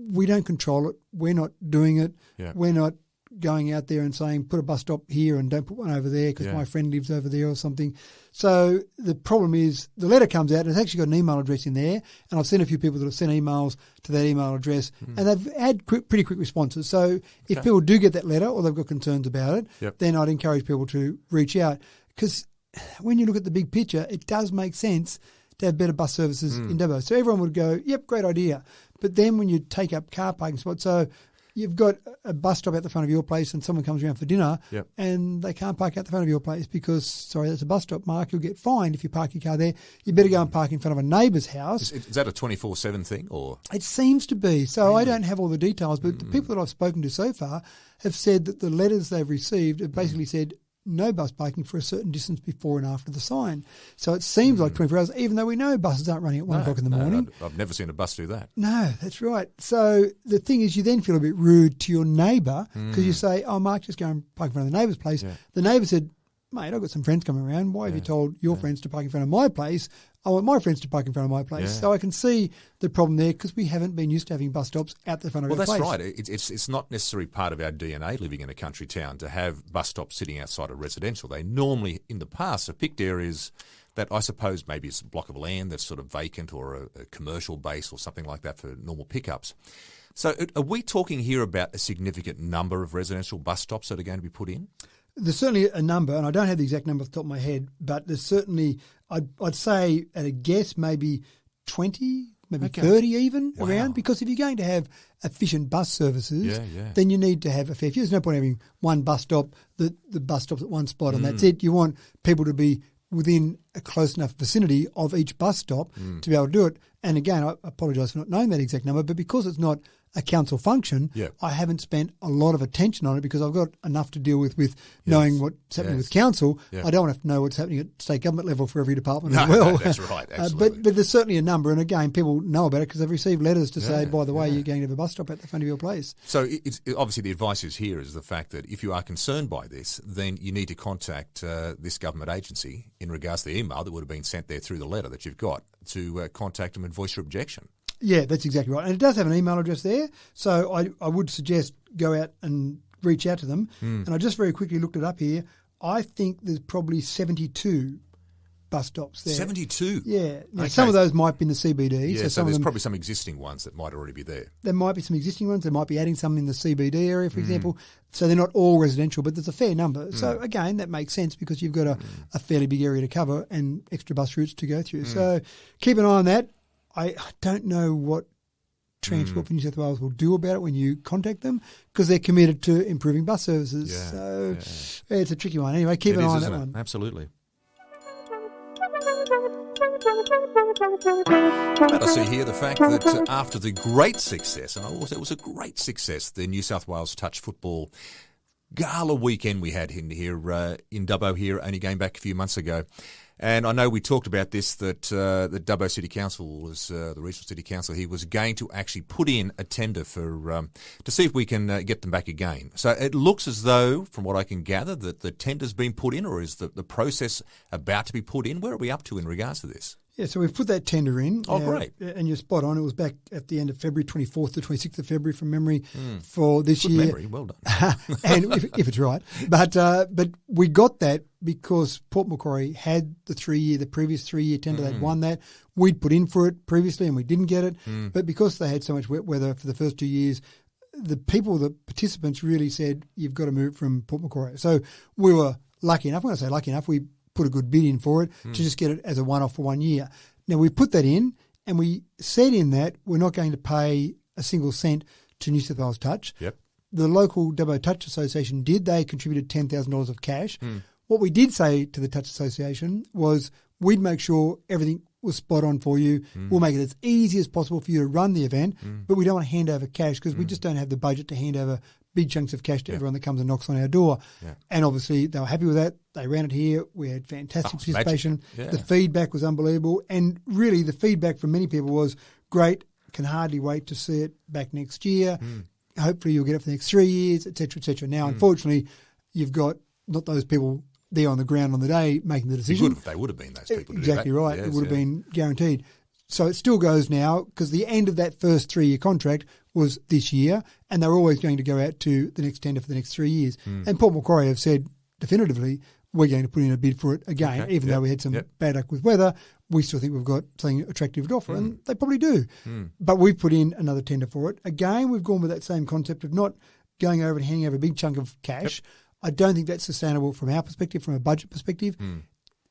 C: we don't control it. We're not doing it.
B: Yeah.
C: We're not going out there and saying, put a bus stop here and don't put one over there because my friend lives over there or something. So the problem is the letter comes out and it's actually got an email address in there, and I've seen a few people that have sent emails to that email address and they've had pretty quick responses. So if people do get that letter or they've got concerns about it, then I'd encourage people to reach out because when you look at the big picture, it does make sense to have better bus services in Dubbo. So everyone would go, yep, great idea. But then when you take up car parking spots, so you've got a bus stop at the front of your place and someone comes around for dinner and they can't park at the front of your place because, sorry, that's a bus stop, Mark, you'll get fined if you park your car there. You better go and park in front of a neighbour's house.
B: Is that a 24/7 thing? Or
C: it seems to be. So I don't have all the details, but the people that I've spoken to so far have said that the letters they've received have basically said no bus parking for a certain distance before and after the sign. So it seems like 24 hours, even though we know buses aren't running at 1 o'clock in the morning.
B: I've never seen a bus do that.
C: No, that's right. So the thing is you then feel a bit rude to your neighbour because you say, oh, Mark, just go and park in front of the neighbour's place. Yeah. The neighbour said, mate, I've got some friends coming around. Why have you told your friends to park in front of my place? I want my friends to park in front of my place. So I can see the problem there because we haven't been used to having bus stops at the front of our place.
B: Well, that's right. It's not necessarily part of our DNA living in a country town to have bus stops sitting outside of residential. They normally, in the past, have picked areas that I suppose maybe it's a block of land that's sort of vacant or a commercial base or something like that for normal pickups. So are we talking here about a significant number of residential bus stops that are going to be put in?
C: There's certainly a number, and I don't have the exact number off the top of my head, but there's certainly, I'd say at a guess, maybe 20, maybe 30 even around, because if you're going to have efficient bus services, then you need to have a fair few. There's no point having one bus stop, the bus stop's at one spot and that's it. You want people to be within a close enough vicinity of each bus stop to be able to do it. And again, I apologise for not knowing that exact number, but because it's not a council function, I haven't spent a lot of attention on it because I've got enough to deal with knowing what's happening with council. I don't have to know what's happening at state government level for every department as well.
B: No, that's right, absolutely.
C: But there's certainly a number, and again, people know about it because they've received letters to say, by the way, you're going to have a bus stop at the front of your place.
B: So obviously the advice is here is the fact that if you are concerned by this, then you need to contact this government agency in regards to the email that would have been sent there through the letter that you've got to contact them and voice your objection.
C: Yeah, that's exactly right. And it does have an email address there. So I would suggest go out and reach out to them. And I just very quickly looked it up here. I think there's probably 72 bus stops there.
B: 72?
C: Yeah. Now,
B: Okay.
C: some of those might be in the CBD.
B: Yeah, so
C: some of
B: there's
C: them,
B: probably some existing ones that might already be there.
C: there might be some existing ones. They might be adding some in the CBD area, for example. So they're not all residential, but there's a fair number. So again, that makes sense because you've got a fairly big area to cover and extra bus routes to go through. So keep an eye on that. I don't know what Transport for New South Wales will do about it when you contact them because they're committed to improving bus services.
B: Yeah,
C: So it's a tricky one. Anyway, keep an eye on that one.
B: Absolutely. And I see here the fact that after the great success, and it was a great success, the New South Wales touch football gala weekend we had in Dubbo here, only going back a few months ago. And I know we talked about this, that the Dubbo City Council was, the Regional City Council, he was going to actually put in a tender for to see if we can get them back again. So it looks as though, from what I can gather, that the tender's been put in, or is the process about to be put in? Where are we up to in regards to this?
C: Yeah, so we've put that tender in.
B: Oh, great.
C: And you're spot on. It was back at the end of February, 24th to 26th of February from memory for this
B: Good
C: year.
B: memory, well done.
C: And if it's right. But we got that because Port Macquarie had the previous 3-year tender. They'd won that. We'd put in for it previously and we didn't get it. But because they had so much wet weather for the first 2 years, the participants really said, you've got to move from Port Macquarie. So we were lucky enough. When I say lucky enough, we put a good bid in for it to just get it as a one-off for 1 year. Now, we put that in and we said in that we're not going to pay a single cent to New South Wales Touch.
B: Yep.
C: The local Dubbo Touch Association did. They contributed $10,000 of cash. What we did say to the Touch Association was we'd make sure everything was spot on for you. We'll make it as easy as possible for you to run the event, but we don't want to hand over cash because we just don't have the budget to hand over big chunks of cash to everyone that comes and knocks on our door. Yeah. And obviously they were happy with that. They ran it here. We had fantastic participation. Yeah. The feedback was unbelievable. And really the feedback from many people was great, can hardly wait to see it back next year. Hopefully you'll get it for the next 3 years, et cetera, et cetera. Now, unfortunately, you've got not those people there on the ground on the day making the decision.
B: They would have been those people.
C: Exactly right. Yes, it would have been guaranteed. So it still goes now because the end of that first 3-year contract was this year and they're always going to go out to the next tender for the next 3 years. And Port Macquarie have said definitively we're going to put in a bid for it again, even though we had some bad luck with weather. We still think we've got something attractive to offer, and they probably do. But we've put in another tender for it. Again, we've gone with that same concept of not going over and handing over a big chunk of cash. I don't think that's sustainable from our perspective, from a budget perspective.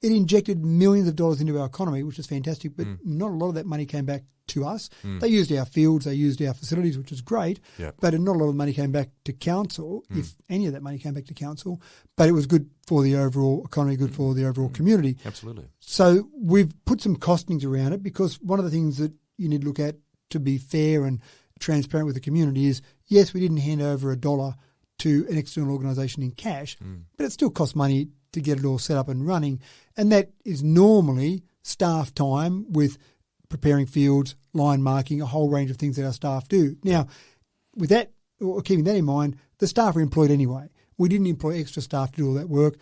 C: It injected millions of dollars into our economy, which is fantastic, but not a lot of that money came back to us. They used our fields, they used our facilities, which is great, but not a lot of money came back to council, if any of that money came back to council. But it was good for the overall economy, good for the overall community.
B: Absolutely.
C: So we've put some costings around it because one of the things that you need to look at to be fair and transparent with the community is, yes, we didn't hand over $1 to an external organisation in cash, but it still costs money to get it all set up and running. And that is normally staff time with preparing fields, line marking, a whole range of things that our staff do. Now, with that, or keeping that in mind, the staff are employed anyway. We didn't employ extra staff to do all that work.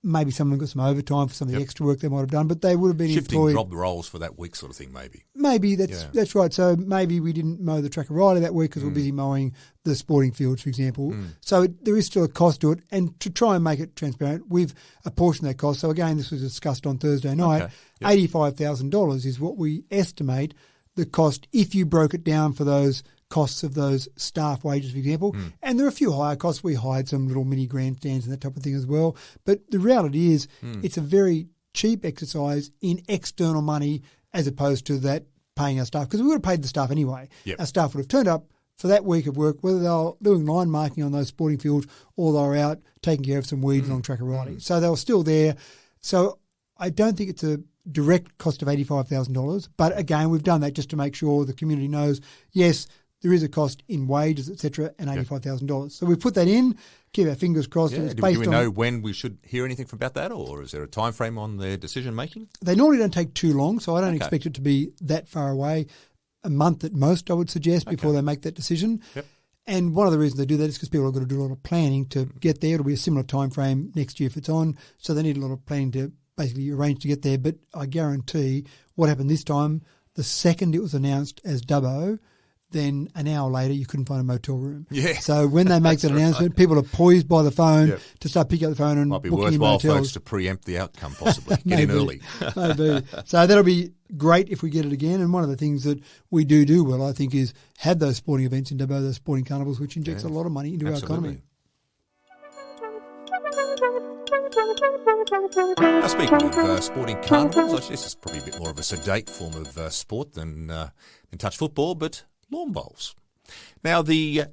C: Maybe someone got some overtime for some of the extra work they might have done, but they would have been
B: shifting
C: employed.
B: Shifting roles for that week sort of thing, maybe.
C: Maybe, that's right. So maybe we didn't mow the Tracker Riley that week because we're busy mowing the sporting fields, for example. So there is still a cost to it. And to try and make it transparent, we've apportioned that cost. So again, this was discussed on Thursday night. Okay. $85,000 is what we estimate the cost if you broke it down for those costs of those staff wages, for example. And there are a few higher costs. We hired some little mini grandstands and that type of thing as well. But the reality is it's a very cheap exercise in external money as opposed to that paying our staff. Because we would have paid the staff anyway. Our staff would have turned up for that week of work, whether they were doing line marking on those sporting fields or they were out taking care of some weeds along Tracker Riley. So they were still there. So I don't think it's a direct cost of $85,000. But again, we've done that just to make sure the community knows, yes, there is a cost in wages, etc., and $85,000. So we put that in, keep our fingers crossed. And it's
B: do we know when we should hear anything about that, or is there a time frame on their decision making?
C: They normally don't take too long, so I don't expect it to be that far away. A month at most, I would suggest, before they make that decision. And one of the reasons they do that is because people have got to do a lot of planning to get there. It'll be a similar time frame next year if it's on, so they need a lot of planning to basically arrange to get there. But I guarantee what happened this time, The second it was announced as Dubbo, then an hour later you couldn't find a motel room.
B: Yeah.
C: So when they make that announcement, people are poised by the phone to start picking up the phone and
B: Might be
C: booking
B: worthwhile,
C: motels.
B: folks, to preempt the outcome possibly. Get in early.
C: Maybe. So that'll be great if we get it again. And one of the things that we do well, I think, is have those sporting events in Dubbo, those sporting carnivals, which injects a lot of money into our economy.
B: Now, speaking of sporting carnivals, I guess it's probably a bit more of a sedate form of sport than touch football, but lawn bowls. Now, the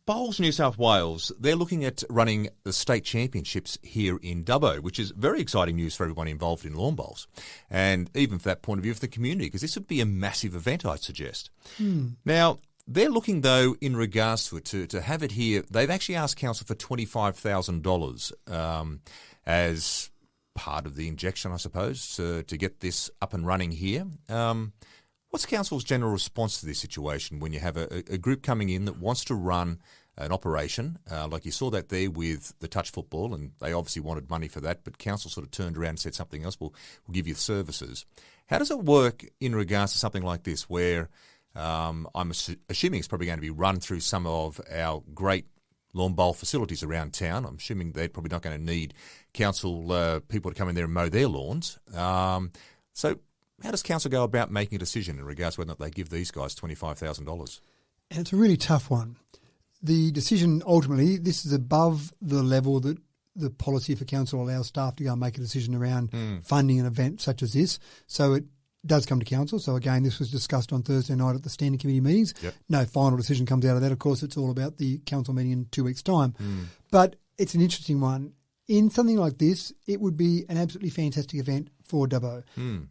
B: Bowls New South Wales, they're looking at running the state championships here in Dubbo, which is very exciting news for everyone involved in lawn bowls, and even for that point of view of the community, because this would be a massive event, I'd suggest. Now, they're looking, though, in regards to it, to have it here. They've actually asked council for $25,000 as part of the injection, I suppose, to get this up and running here. What's council's general response to this situation when you have a group coming in that wants to run an operation, like you saw that there with the touch football, and they obviously wanted money for that, but council sort of turned around and said something else, we'll give you services. How does it work in regards to something like this where I'm assuming it's probably going to be run through some of our great lawn bowl facilities around town? I'm assuming they're probably not going to need council people to come in there and mow their lawns. So how does council go about making a decision in regards to whether or not they give these guys $25,000?
C: And it's a really tough one. The decision, ultimately, this is above the level that the policy for council allows staff to go and make a decision around funding an event such as this. So it does come to council. So again, this was discussed on Thursday night at the standing committee meetings.
B: Yep.
C: No final decision comes out of that. Of course, it's all about the council meeting in 2 weeks' time. But it's an interesting one. In something like this, it would be an absolutely fantastic event for Dubbo.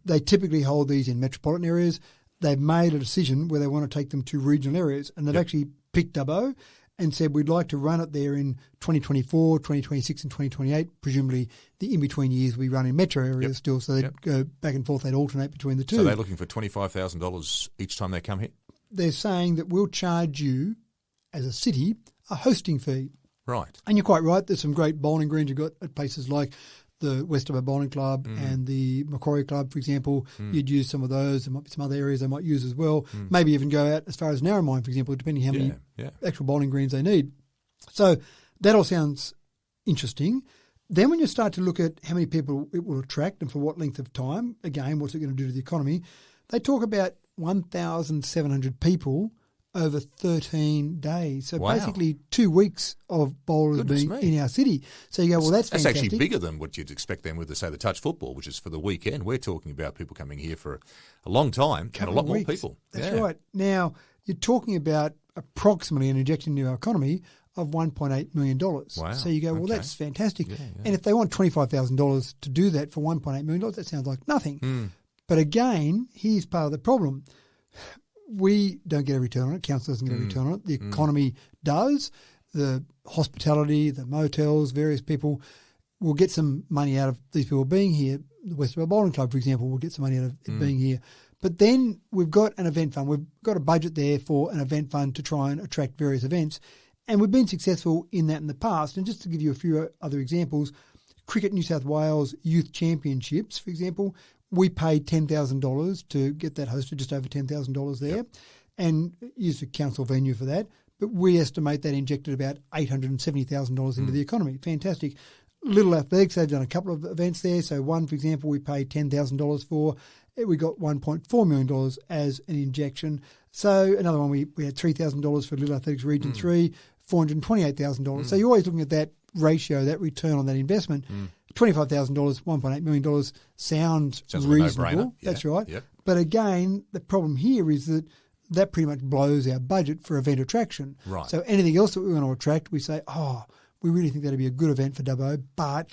C: They typically hold these in metropolitan areas. They've made a decision where they want to take them to regional areas, and they've actually picked Dubbo and said we'd like to run it there in 2024, 2026 and 2028. Presumably the in-between years we run in metro areas still, so they'd go back and forth, they'd alternate between the two.
B: So they're looking for $25,000 each time they come here?
C: They're saying that we'll charge you, as a city, a hosting fee.
B: Right.
C: And you're quite right, there's some great bowling greens you've got at places like the West Dubbo Bowling Club and the Macquarie Club, for example. You'd use some of those. There might be some other areas they might use as well. Maybe even go out as far as Narromine, for example, depending how many actual bowling greens they need. So that all sounds interesting. Then when you start to look at how many people it will attract and for what length of time, again, what's it going to do to the economy, they talk about 1,700 people over 13 days. So basically 2 weeks of bowlers being in our city. So you go, well, that's fantastic.
B: That's actually bigger than what you'd expect then with, say, the touch football, which is for the weekend. We're talking about people coming here for a long time and a lot more people.
C: That's right. Now, you're talking about approximately an injection into our economy of $1.8 million. Wow. So you go, well, that's fantastic. And if they want $25,000 to do that for $1.8 million, that sounds like nothing. But again, here's part of the problem. We don't get a return on it. Council doesn't get a return on it. The economy does. The hospitality, the motels, various people will get some money out of these people being here. The West Dubbo Bowling Club, for example, will get some money out of it being here. But then we've got an event fund. We've got a budget there for an event fund to try and attract various events. And we've been successful in that in the past. And just to give you a few other examples, Cricket New South Wales Youth Championships, for example, we paid $10,000 to get that hosted, just over $10,000 there, and used a council venue for that. But we estimate that injected about $870,000 into the economy. Fantastic. Little Athletics, they've done a couple of events there. So one, for example, we paid $10,000 for. We got $1.4 million as an injection. So another one, we had $3,000 for Little Athletics Region 3, $428,000. So you're always looking at that ratio, that return on that investment. $25,000, $1.8 million sounds reasonable.
B: No-brainer.
C: That's right.
B: Yep.
C: But again, the problem here is that pretty much blows our budget for event attraction.
B: Right.
C: So anything else that we want to attract, we say, we really think that'd be a good event for Dubbo, but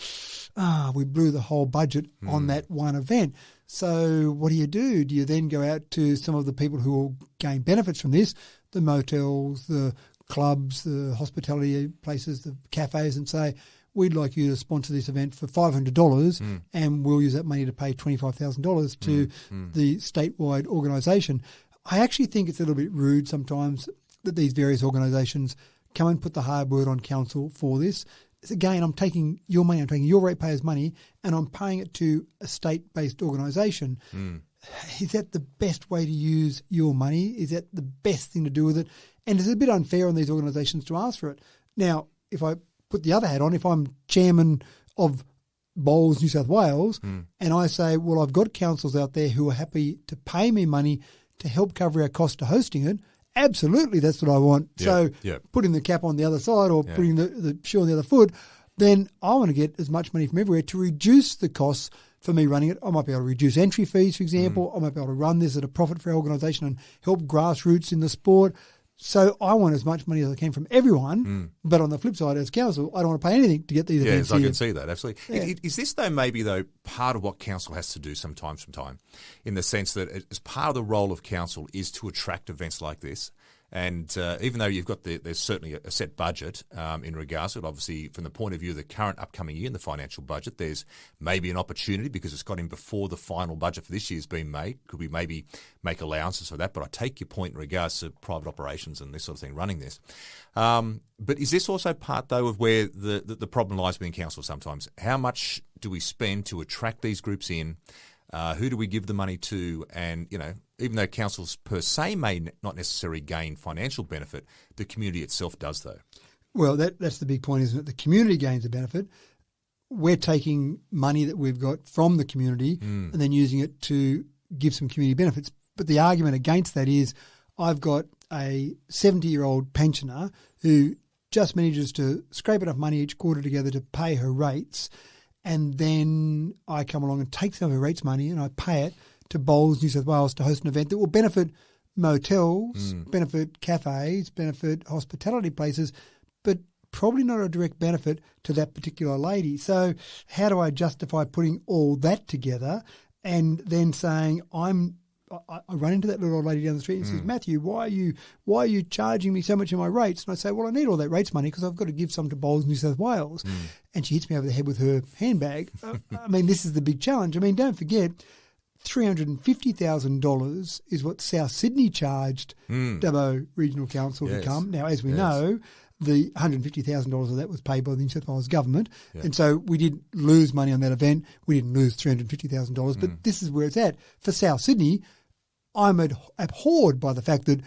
C: we blew the whole budget on that one event. So what do? Do you then go out to some of the people who will gain benefits from this, the motels, the clubs, the hospitality places, the cafes, and say, we'd like you to sponsor this event for $500 and we'll use that money to pay $25,000 to the statewide organisation. I actually think it's a little bit rude sometimes that these various organisations come and put the hard word on council for this. Again, I'm taking your money, I'm taking your ratepayers' money and I'm paying it to a state-based organisation. is that the best way to use your money? Is that the best thing to do with it? And it's a bit unfair on these organisations to ask for it. Now, if I put the other hat on, if I'm chairman of Bowls New South Wales and I say, well, I've got councils out there who are happy to pay me money to help cover our cost of hosting it, absolutely that's what I want. Putting the cap on the other side or putting the shoe on the other foot, then I want to get as much money from everywhere to reduce the costs for me running it. I might be able to reduce entry fees, for example. I might be able to run this at a profit for our organisation and help grassroots in the sport. So I want as much money as I can from everyone, but on the flip side, as council, I don't want to pay anything to get these events
B: here.
C: I
B: can see that, absolutely. Yeah. Is this, though, part of what council has to do sometimes from time, in the sense that as part of the role of council is to attract events like this? And even though you've got there's certainly a set budget in regards to it, obviously from the point of view of the current upcoming year in the financial budget, there's maybe an opportunity because it's got in before the final budget for this year's been made. Could we maybe make allowances for that? But I take your point in regards to private operations and this sort of thing running this. But is this also part, though, of where the problem lies within council sometimes? How much do we spend to attract these groups in? Who do we give the money to? And, even though councils per se may not necessarily gain financial benefit, the community itself does, though.
C: Well, that's the big point, isn't it? The community gains a benefit. We're taking money that we've got from the community and then using it to give some community benefits. But the argument against that is I've got a 70-year-old pensioner who just manages to scrape enough money each quarter together to pay her rates, and then I come along and take some of her rates money and I pay it to Bowls New South Wales to host an event that will benefit motels, benefit cafes, benefit hospitality places, but probably not a direct benefit to that particular lady. So how do I justify putting all that together and then saying I run into that little old lady down the street and says, Matthew, why are you charging me so much in my rates? And I say, well, I need all that rates money because I've got to give some to Bowls New South Wales. And she hits me over the head with her handbag. I mean, this is the big challenge. I mean, don't forget, $350,000 is what South Sydney charged Dubbo Regional Council to come. Now, as we know, the $150,000 of that was paid by the New South Wales government. And so we did lose money on that event. We didn't lose $350,000. But this is where it's at. For South Sydney, I'm abhorred by the fact that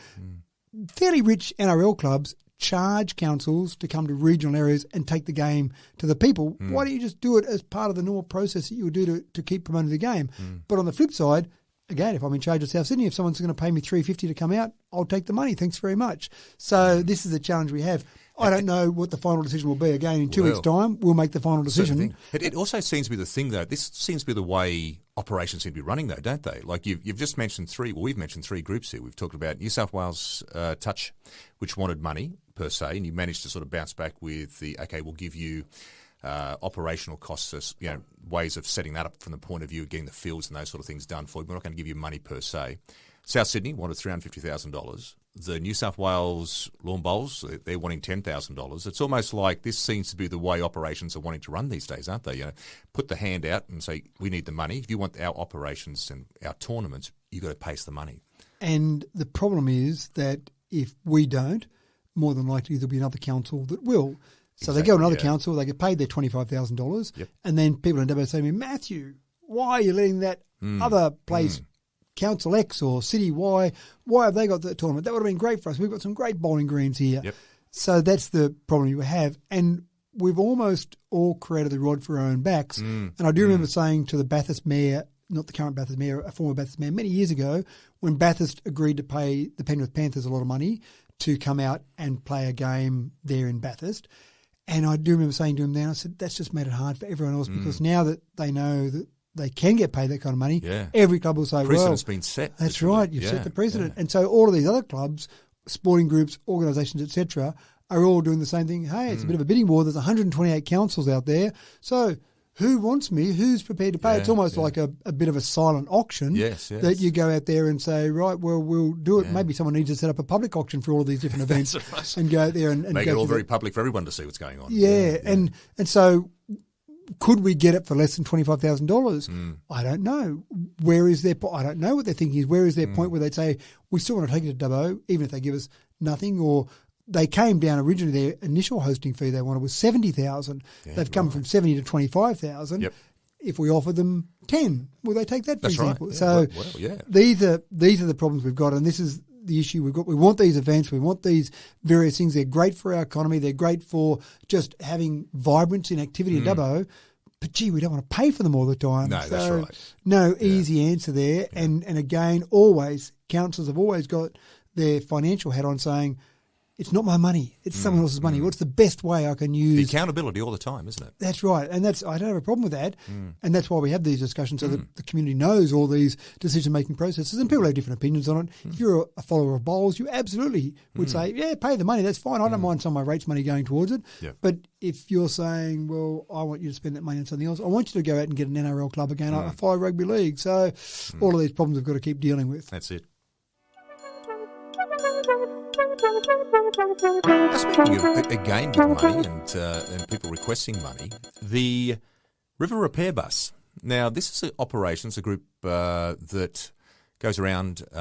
C: fairly rich NRL clubs charge councils to come to regional areas and take the game to the people. Why don't you just do it as part of the normal process that you would do to keep promoting the game? But on the flip side, again, if I'm in charge of South Sydney, if someone's going to pay me $350 to come out, I'll take the money. Thanks very much. So this is the challenge we have. I don't know what the final decision will be. Again, in 2 weeks' time, we'll make the final decision.
B: It also seems to be the thing, though. This seems to be the way operations seem to be running, though, don't they? Like you've just mentioned we've mentioned three groups here. We've talked about New South Wales Touch, which wanted money per se, and you managed to sort of bounce back with we'll give you operational costs, ways of setting that up from the point of view of getting the fields and those sort of things done for you. We're not going to give you money per se. South Sydney wanted $350,000. The New South Wales Lawn Bowls, they're wanting $10,000. It's almost like this seems to be the way operations are wanting to run these days, aren't they? Put the hand out and say, we need the money. If you want our operations and our tournaments, you've got to pay us the money.
C: And the problem is that if we don't, more than likely there'll be another council that will. So they go to another council, they get paid their $25,000, and then people in Dubbo say to me, Matthew, why are you letting that other place Council X or City Y, why have they got that tournament? That would have been great for us. We've got some great bowling greens here. So that's the problem you have. And we've almost all created the rod for our own backs. And I do remember saying to the Bathurst mayor, not the current Bathurst mayor, a former Bathurst mayor, many years ago, when Bathurst agreed to pay the Penrith Panthers a lot of money to come out and play a game there in Bathurst. And I do remember saying to him then, I said, that's just made it hard for everyone else because now that they know that they can get paid that kind of money, every club will say,
B: precedent's been set.
C: That's right, you've set the precedent. And so all of these other clubs, sporting groups, organisations, etc., are all doing the same thing. Hey, it's a bit of a bidding war. There's 128 councils out there. So who wants me? Who's prepared to pay? It's almost like a bit of a silent auction that you go out there and say, right, well, we'll do it. Maybe someone needs to set up a public auction for all of these different events and go out there and
B: make it all very public for everyone to see what's going on.
C: And so could we get it for less than $25,000? I don't know. Where is their point? I don't know what their thinking is. Where is their point where they'd say, we still want to take it to Dubbo, even if they give us nothing? Or they came down originally, their initial hosting fee they wanted was $70,000. They've come from $70,000 to $25,000. If we offer them 10. Will they take that, for
B: That's right.
C: example?
B: Yeah,
C: So
B: yeah.
C: these are the problems we've got, and this is the issue we've got. We want these events. We want these various things. They're great for our economy. They're great for just having vibrancy and activity in Dubbo. But, gee, we don't want to pay for them all the time.
B: No, that's right.
C: No easy answer there. Yeah. And again, always, councils have always got their financial hat on saying, it's not my money. It's someone else's money. What's the best way I can use?
B: The accountability all the time, isn't it?
C: That's right. And I don't have a problem with that. And that's why we have these discussions so that the community knows all these decision-making processes. And people have different opinions on it. If you're a follower of bowls, you absolutely would say, yeah, pay the money. That's fine. I don't mind some of my rates money going towards it.
B: Yep.
C: But if you're saying, well, I want you to spend that money on something else, I want you to go out and get an NRL club again. I follow rugby league. So all of these problems we've got to keep dealing with.
B: That's it. Speaking of, again, with money and people requesting money, the River Repair Bus. Now, this is an operation, it's a group that goes around, a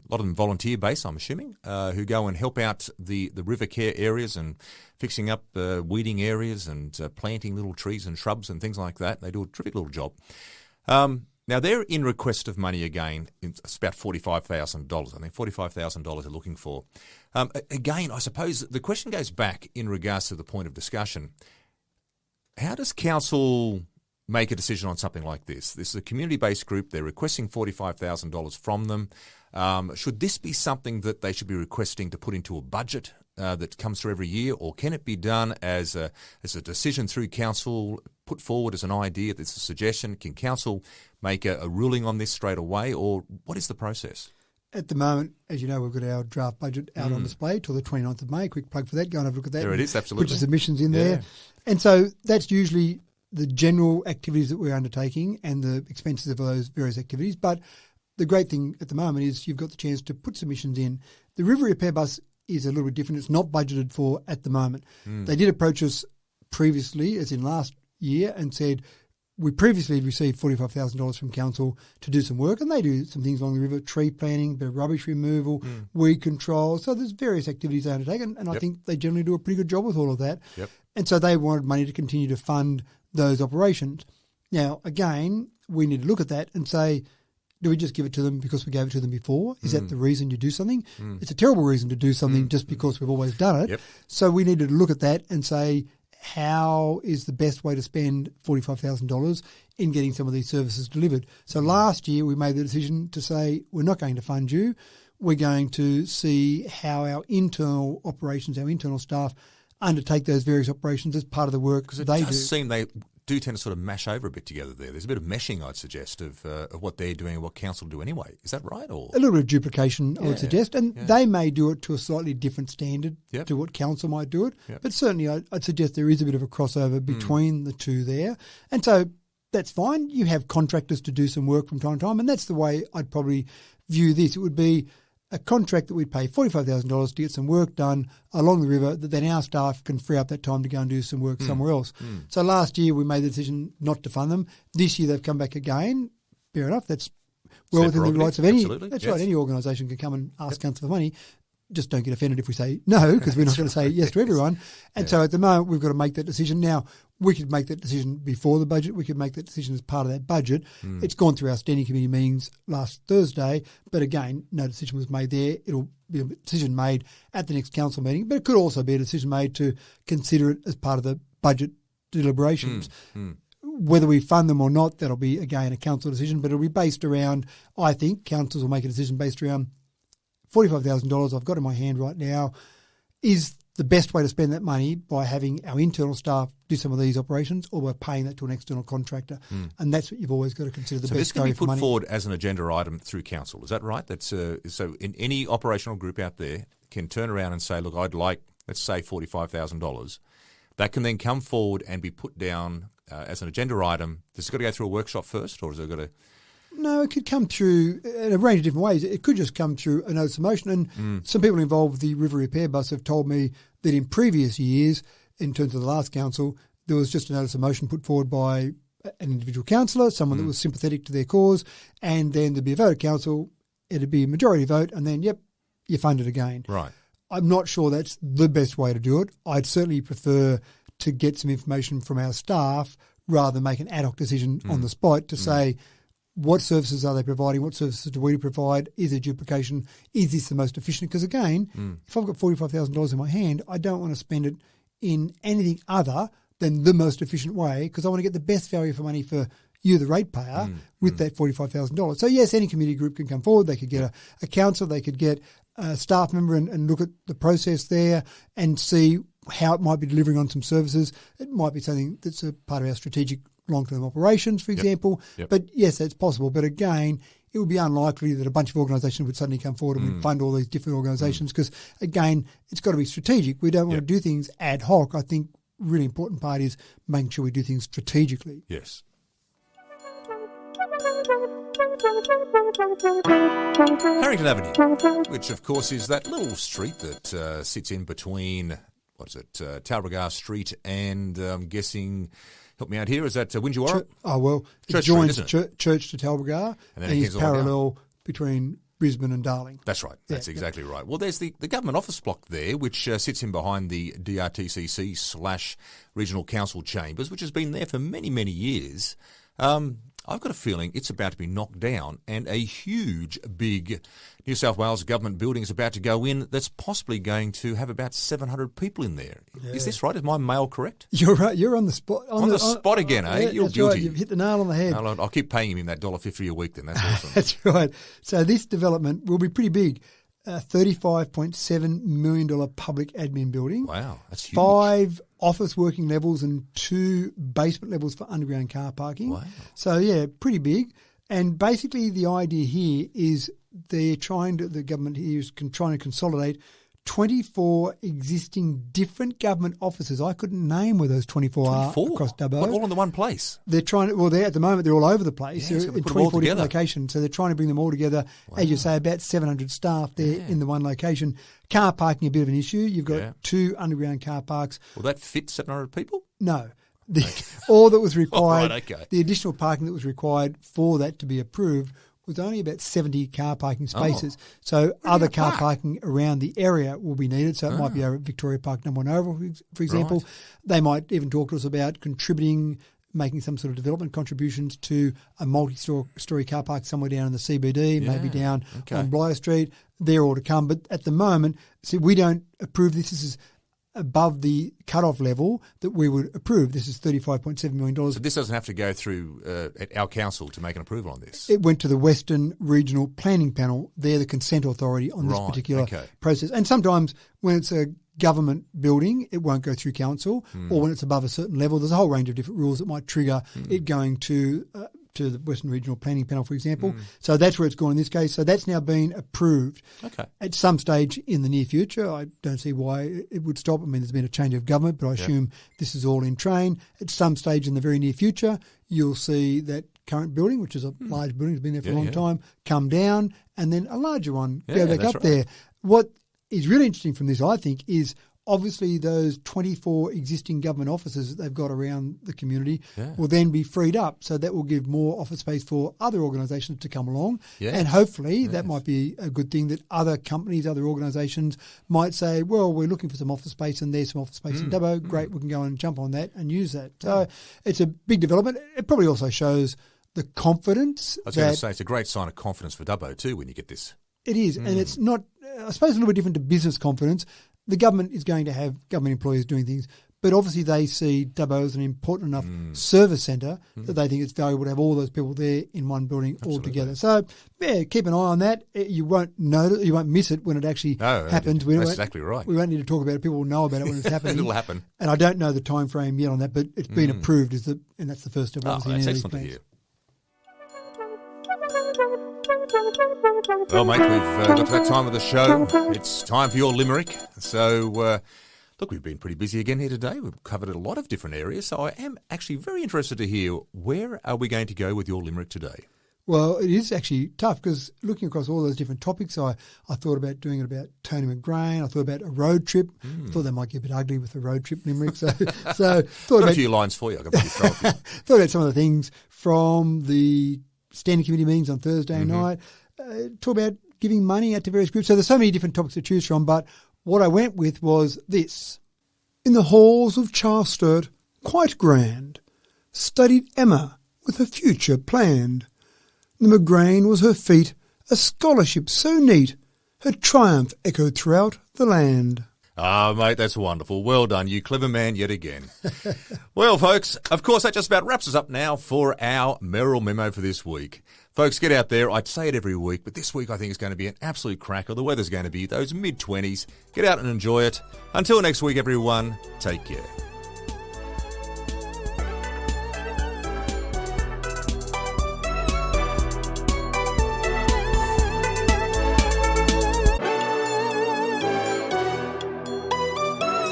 B: lot of them volunteer-based, I'm assuming, who go and help out the river care areas and fixing up weeding areas and planting little trees and shrubs and things like that. They do a terrific little job. Now, they're in request of money again. It's about $45,000. I think $45,000 they're looking for. Again, I suppose the question goes back in regards to the point of discussion. How does council make a decision on something like this? This is a community-based group. They're requesting $45,000 from them. Should this be something that they should be requesting to put into a budget that comes through every year, or can it be done as a decision through council, put forward as an idea, that's a suggestion? Can council make a ruling on this straight away, or what is the process?
C: At the moment, as you know, we've got our draft budget out on display till the 29th of May. Quick plug for that. Go and have a look at that.
B: There it is, absolutely.
C: Put your submissions in there. And so that's usually the general activities that we're undertaking and the expenses of those various activities. But the great thing at the moment is you've got the chance to put submissions in. The River Repair Bus is a little bit different. It's not budgeted for at the moment. They did approach us previously, as in last year, and said, we previously received $45,000 from council to do some work, and they do some things along the river, tree planting, bit of rubbish removal, weed control. So there's various activities they undertake, and I think they generally do a pretty good job with all of that. And so they wanted money to continue to fund those operations. Now, again, we need to look at that and say, do we just give it to them because we gave it to them before? Is that the reason you do something? It's a terrible reason to do something just because we've always done it. So we need to look at that and say, how is the best way to spend $45,000 in getting some of these services delivered? So last year we made the decision to say we're not going to fund you. We're going to see how our internal operations, our internal staff undertake those various operations as part of the work they do.
B: It does seem they do tend to sort of mash over a bit together there. There's a bit of meshing, I'd suggest, of what they're doing and what council do anyway. Is that right? Or
C: a little bit of duplication, I would suggest. And they may do it to a slightly different standard to what council might do it. But certainly I'd suggest there is a bit of a crossover between the two there. And so that's fine. You have contractors to do some work from time to time. And that's the way I'd probably view this. It would be a contract that we'd pay $45,000 to get some work done along the river that then our staff can free up that time to go and do some work somewhere else. So last year we made the decision not to fund them. This year they've come back again. Fair enough. That's well within the rights of any. That's right. Any organisation can come and ask council for money. Just don't get offended if we say no, because we're not going to say yes to everyone. And so at the moment we've got to make that decision. Now, we could make that decision before the budget. We could make that decision as part of that budget. It's gone through our standing committee meetings last Thursday, but again, no decision was made there. It'll be a decision made at the next council meeting, but it could also be a decision made to consider it as part of the budget deliberations. Whether we fund them or not, that'll be, again, a council decision, but it'll be based around, I think, councils will make a decision based around $45,000 I've got in my hand right now. Is the best way to spend that money by having our internal staff do some of these operations, or by paying that to an external contractor? And that's what you've always got to consider the best
B: this can
C: value
B: be
C: for money.
B: put forward as an agenda item through council. Is that right? That's so in any operational group out there can turn around and say, look, I'd like, let's say, $45,000. That can then come forward and be put down as an agenda item. Does it got to go through a workshop first, or is it got to?
C: No, it could come through in a range of different ways. It could just come through a notice of motion. And some people involved with the River Repair Bus have told me that in previous years, in terms of the last council, there was just a notice of motion put forward by an individual councillor, someone that was sympathetic to their cause, and then there'd be a vote at council, it'd be a majority vote, and then, yep, you fund it again.
B: Right.
C: I'm not sure that's the best way to do it. I'd certainly prefer to get some information from our staff rather than make an ad hoc decision on the spot to say, what services are they providing? What services do we provide? Is there duplication? Is this the most efficient? Because again, if I've got $45,000 in my hand, I don't want to spend it in anything other than the most efficient way, because I want to get the best value for money for you, the ratepayer, with that $45,000. So yes, any community group can come forward. They could get a council, they could get a staff member and look at the process there and see how it might be delivering on some services. It might be something that's a part of our strategic long-term operations, for example. But yes, that's possible. But again, it would be unlikely that a bunch of organisations would suddenly come forward and fund all these different organisations because, again, it's got to be strategic. We don't want to do things ad hoc. I think really important part is making sure we do things strategically.
B: Yes. Carrington Avenue, which of course is that little street that sits in between, Talbragar Street and I'm guessing, help me out here, is that Wingewarra?
C: It joins Church to Talbragar and is parallel between Brisbane and Darling.
B: That's right. That's exactly right. Well, there's the government office block there, which sits in behind the DRTCC/Regional Council Chambers, which has been there for many, many years. I've got a feeling it's about to be knocked down and a huge, big New South Wales government building is about to go in that's possibly going to have about 700 people in there. Yeah. Is this right? Is my mail correct?
C: You're right. You're on the spot.
B: On the spot again, eh?
C: Yeah,
B: You're guilty.
C: Right. You've hit the nail on the head.
B: No, I'll keep paying him that $1.50 a week then. That's awesome.
C: That's right. So this development will be pretty big. $35.7 million public admin building.
B: Wow, that's huge.
C: 5 office working levels and 2 basement levels for underground car parking.
B: Wow.
C: So, yeah, pretty big. And basically the idea here is the government here is trying to consolidate 24 existing different government offices. I couldn't name where those 24 are across Dubbo.
B: What, all in the one place?
C: They're trying to, at the moment they're all over the place.
B: Yeah,
C: they're in 24 different locations. So they're trying to bring them all together. Wow. As you say, about 700 staff there in the one location. Car parking a bit of an issue. You've got 2 underground car parks.
B: Will that fit 700 people?
C: No. All that was required,
B: right, okay.
C: The additional parking that was required for that to be approved was only about 70 car parking spaces. So other car parking around the area will be needed. So it might be over at Victoria Park No. 1 Oval, for example. Right. They might even talk to us about contributing, making some sort of development contributions to a multi-storey car park somewhere down in the CBD, maybe down on Bligh Street. They're all to come. But at the moment, we don't approve this. This is above the cut-off level that we would approve. This is $35.7 million.
B: So this doesn't have to go through at our council to make an approval on this?
C: It went to the Western Regional Planning Panel. They're the consent authority on this particular process. And sometimes when it's a government building, it won't go through council, or when it's above a certain level, there's a whole range of different rules that might trigger it going to the Western Regional Planning Panel, for example. So that's where it's gone in this case. So that's now been approved. Okay. At some stage in the near future, I don't see why it would stop. I mean, there's been a change of government, but I assume this is all in train. At some stage in the very near future, you'll see that current building, which is a large building, has been there for a long time, come down, and then a larger one go back up there. What is really interesting from this, I think, is obviously those 24 existing government offices that they've got around the community will then be freed up. So that will give more office space for other organisations to come along. And hopefully that might be a good thing, that other companies, other organisations might say, well, we're looking for some office space and there's some office space in Dubbo. Great, we can go and jump on that and use that. So it's a big development. It probably also shows the confidence.
B: I was going to say, it's a great sign of confidence for Dubbo too when you get this.
C: It is. And it's not, I suppose, a little bit different to business confidence. The government is going to have government employees doing things, but obviously they see Dubbo as an important enough service centre that they think it's valuable to have all those people there in one building all together. So, keep an eye on that. You won't notice, you won't miss it when it actually happens.
B: That's exactly right.
C: We won't need to talk about it. People will know about it when it's happening.
B: It'll happen.
C: And I don't know the time frame yet on that, but it's been approved, and that's the first step.
B: That's excellent to hear. Well, mate, we've got to that time of the show. It's time for your Limerick. So, look, we've been pretty busy again here today. We've covered a lot of different areas. So I am actually very interested to hear, where are we going to go with your Limerick today?
C: Well, it is actually tough because looking across all those different topics, I thought about doing it about Tony McGrane. I thought about a road trip. I thought that might get a bit ugly with the road trip Limerick. So thought
B: about a few lines for you. I can probably throw a few.
C: Thought about some of the things from the standing committee meetings on Thursday night. Talk about giving money out to various groups. So there's so many different topics to choose from, but what I went with was this. In the halls of Charles Sturt, quite grand, studied Emma with her future planned. The McGrane was her feat, a scholarship so neat, her triumph echoed throughout the land.
B: Ah, mate, that's wonderful. Well done, you clever man yet again. Well, folks, of course, that just about wraps us up now for our Merrill Memo for this week. Folks, get out there. I'd say it every week, but this week I think it's going to be an absolute cracker. The weather's going to be those mid-20s. Get out and enjoy it. Until next week, everyone, take care.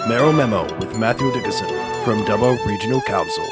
A: Merrill Memo with Matthew Dickinson from Dubbo Regional Council.